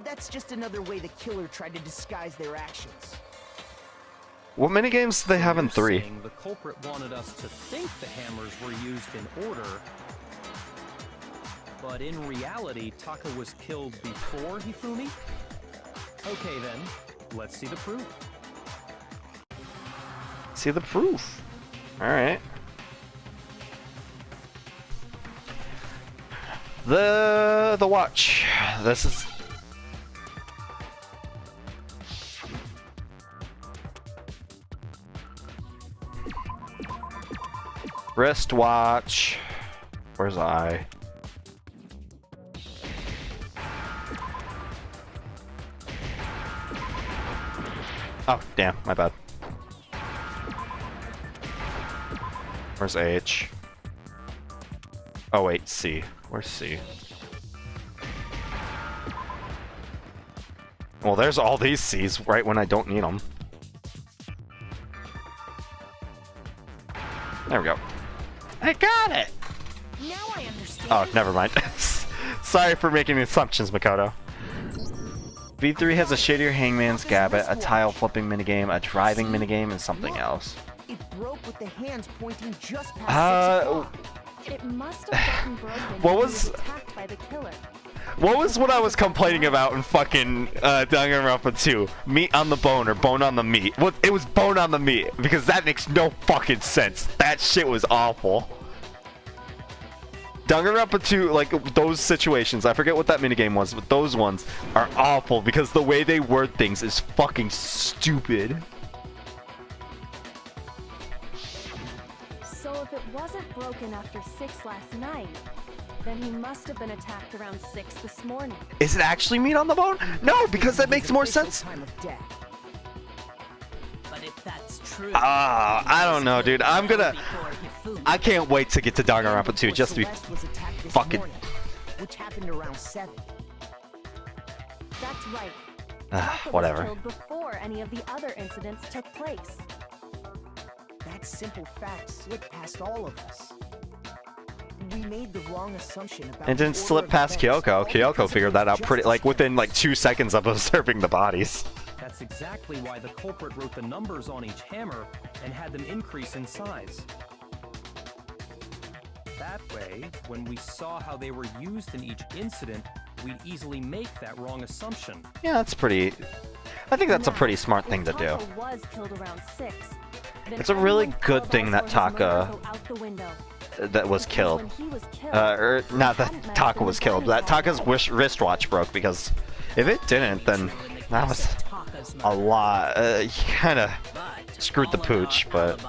that's just another way the killer tried to disguise their actions. What minigames do they have in 3? The culprit wanted us to think the hammers were used in order, but in reality, Taka was killed before Hifumi? Okay then, let's see the proof. See the proof. Alright. The watch. This is... Wristwatch. Where's I? Oh, damn, my bad. Where's H? Oh wait, C. Where's C? Well, there's all these C's right when I don't need them. There we go. I got it! Now I understand. Oh, never mind. Sorry for making assumptions, Makoto. V3 has a shadier Hangman's Gambit, a tile flipping minigame, a driving minigame, and something else. It broke with the hands pointing just past 6 o'clock. It must have gotten broken What when was- he was attacked by the killer. What was what I was complaining about in fucking Danganronpa 2? Meat on the bone or bone on the meat? Well, it was bone on the meat, because that makes no fucking sense. That shit was awful. Danganronpa 2, like, those situations, I forget what that minigame was, but those ones are awful because the way they word things is fucking stupid. So if it wasn't broken after 6 last night, then he must have been attacked around 6 this morning. Is it actually meat on the bone? No, because that makes more sense. Time of death. But if that's true, I don't know, dude. I'm gonna... I can't wait to get to Danganronpa 2 just to be Celeste was attacked this fucking... morning, which happened around 7. That's right. Taka whatever. was killed before any of the other incidents took place. That simple fact slipped past all of us. We made the wrong assumption about It didn't the order slip of past events, Kyoko. all Kyoko because figured of that out pretty, like, justice within, like, 2 seconds of observing the bodies. That's exactly why the culprit wrote the numbers on each hammer and had them increase in size. That way, when we saw how they were used in each incident, we'd easily make that wrong assumption. Yeah, that's pretty... I think that's a Now, pretty smart if thing to do. Taka was killed around 6, then It's a really everyone's good thing that paradise for his murder Taka- go out the window. That was Because killed. when he was killed, Or, not that hadn't Taka mentioned was the killed, body that Taka's wristwatch broke, because if it didn't, then that was a lot. You kinda screwed the pooch, but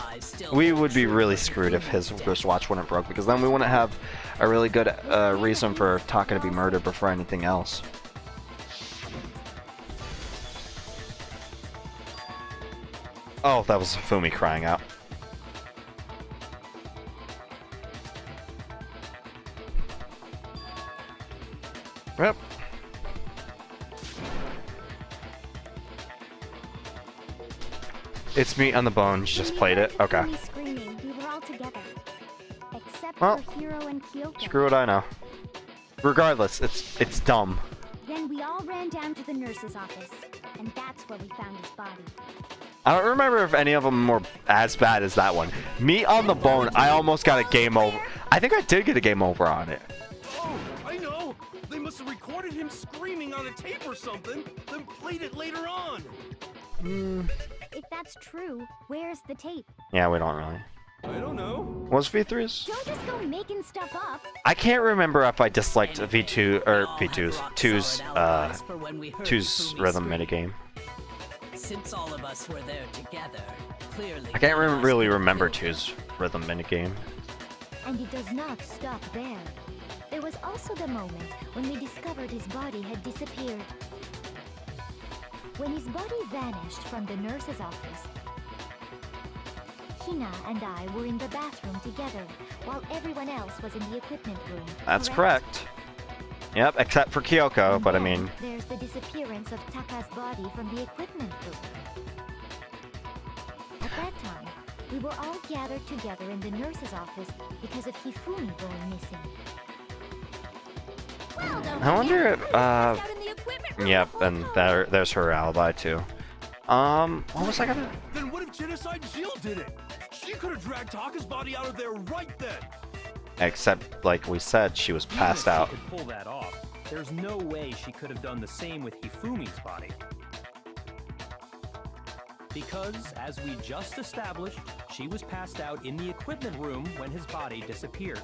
we would be really screwed if his wristwatch wouldn't broke, because then we wouldn't have a really good reason for Taka to be murdered before anything else. Oh, that was Fumi crying out. Yep. It's meat on the bone. You just played it. Okay. Me screaming, we were all together. Except Well, for Hiro and Kyoko. Screw what I know. Regardless, it's dumb. Then we all ran down to the nurse's office, and that's where we found his body. I don't remember if any of them were as bad as that one. Meat on the bone, I almost got a game over. I think I did get a game over on it. Oh, I know! They must have recorded him screaming on a tape or something, then played it later on! If that's true, where's the tape? Yeah, we don't really. I don't know. Was V3's? Don't just go making stuff up. I can't remember if I disliked V2 or V2's 2's rhythm minigame. Since all of us were there together, clearly I can't one of us really could have remember killed 2's rhythm minigame. And it does not stop there. There was also the moment when we discovered his body had disappeared. When his body vanished from the nurse's office, Hina and I were in the bathroom together, while everyone else was in the equipment room. That's correct. Yep, except for Kyoko, And but I then mean, there's the disappearance of Taka's body from the equipment room. At that time, we were all gathered together in the nurse's office because of Hifumi going missing. Well, don't I wonder if, out in the equipment room yep, the whole and time. there's her alibi too. What was I gonna? Then what if Genocide Jill did it? She could have dragged Taka's body out of there right then! Except, like we said, she was Even passed if out. She could pull that off. There's no way she could have done the same with Hifumi's body. Because, as we just established, she was passed out in the equipment room when his body disappeared.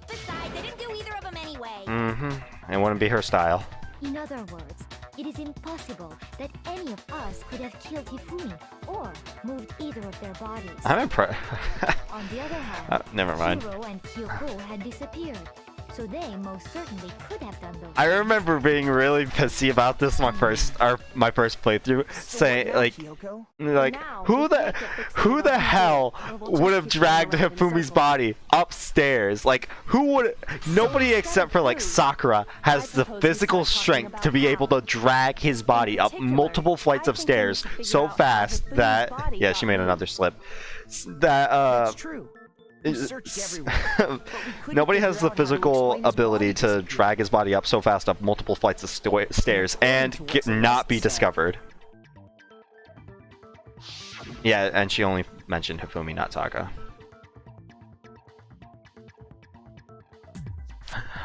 Besides, they didn't do either of them anyway. Mm-hmm. It wouldn't be her style. In other words, it is impossible that any of us could have killed Hifumi or moved either of their bodies. I'm impressed. On the other hand, Never mind. Hiro and Kyoko had disappeared, so they most certainly could have done those. I remember being really pissy about this my first playthrough, saying like who the hell would have dragged Hifumi's body upstairs? Like nobody except for like Sakura has the physical strength to be able to drag his body up multiple flights of stairs so fast that she made another slip. That's true. Nobody has the physical ability to drag his body up so fast up multiple flights of stairs and not be discovered. Yeah, and she only mentioned Hifumi, not Taka.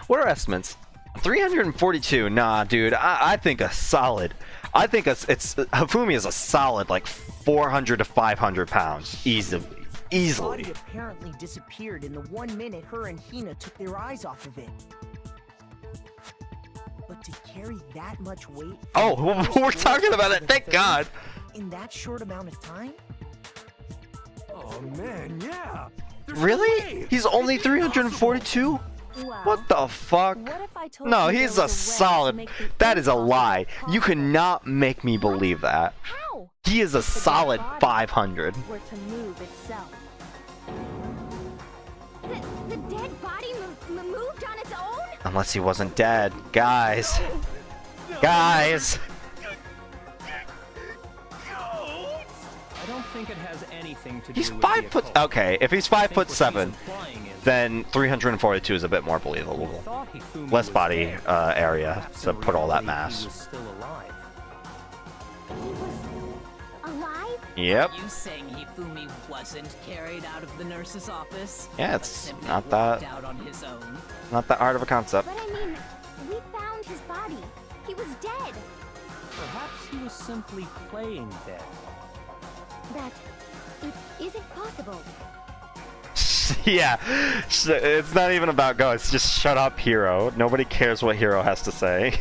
What are estimates? 342. Nah, dude. I think a solid. I think Hifumi is a solid like 400 to 500 pounds easily. The body apparently disappeared in the 1 minute her and Hina took their eyes off of it. But to carry that much weight... Oh, we're talking about it, thank God! In that short amount of time? Oh man, yeah. Really? He's only 342? Well, What the fuck? what if I told No, you he's there a was way to solid... make the That is a impossible lie. You possible? cannot make me believe that. How? He is a solid 500. Were to move itself. The dead body moved on its own? Unless he wasn't dead. Guys. Guys. I don't think it has anything to do He's with 5 the foot... occult. Okay, if he's I 5 think foot what she's 7, implying is then 342 is a bit more believable. thought Hifumi Less was body dead. area Perhaps to in put all that reality, mass. He was still alive. He was alive? Yep. Are you saying Hifumi wasn't carried out of the nurse's office? Yeah, but it's simply not walked that- out on his own? Not that hard of a concept. But I mean, we found his body. He was dead. Perhaps he was simply playing dead. That it isn't possible. Yeah, it's not even about ghosts. Just shut up, Hero. Nobody cares what Hero has to say.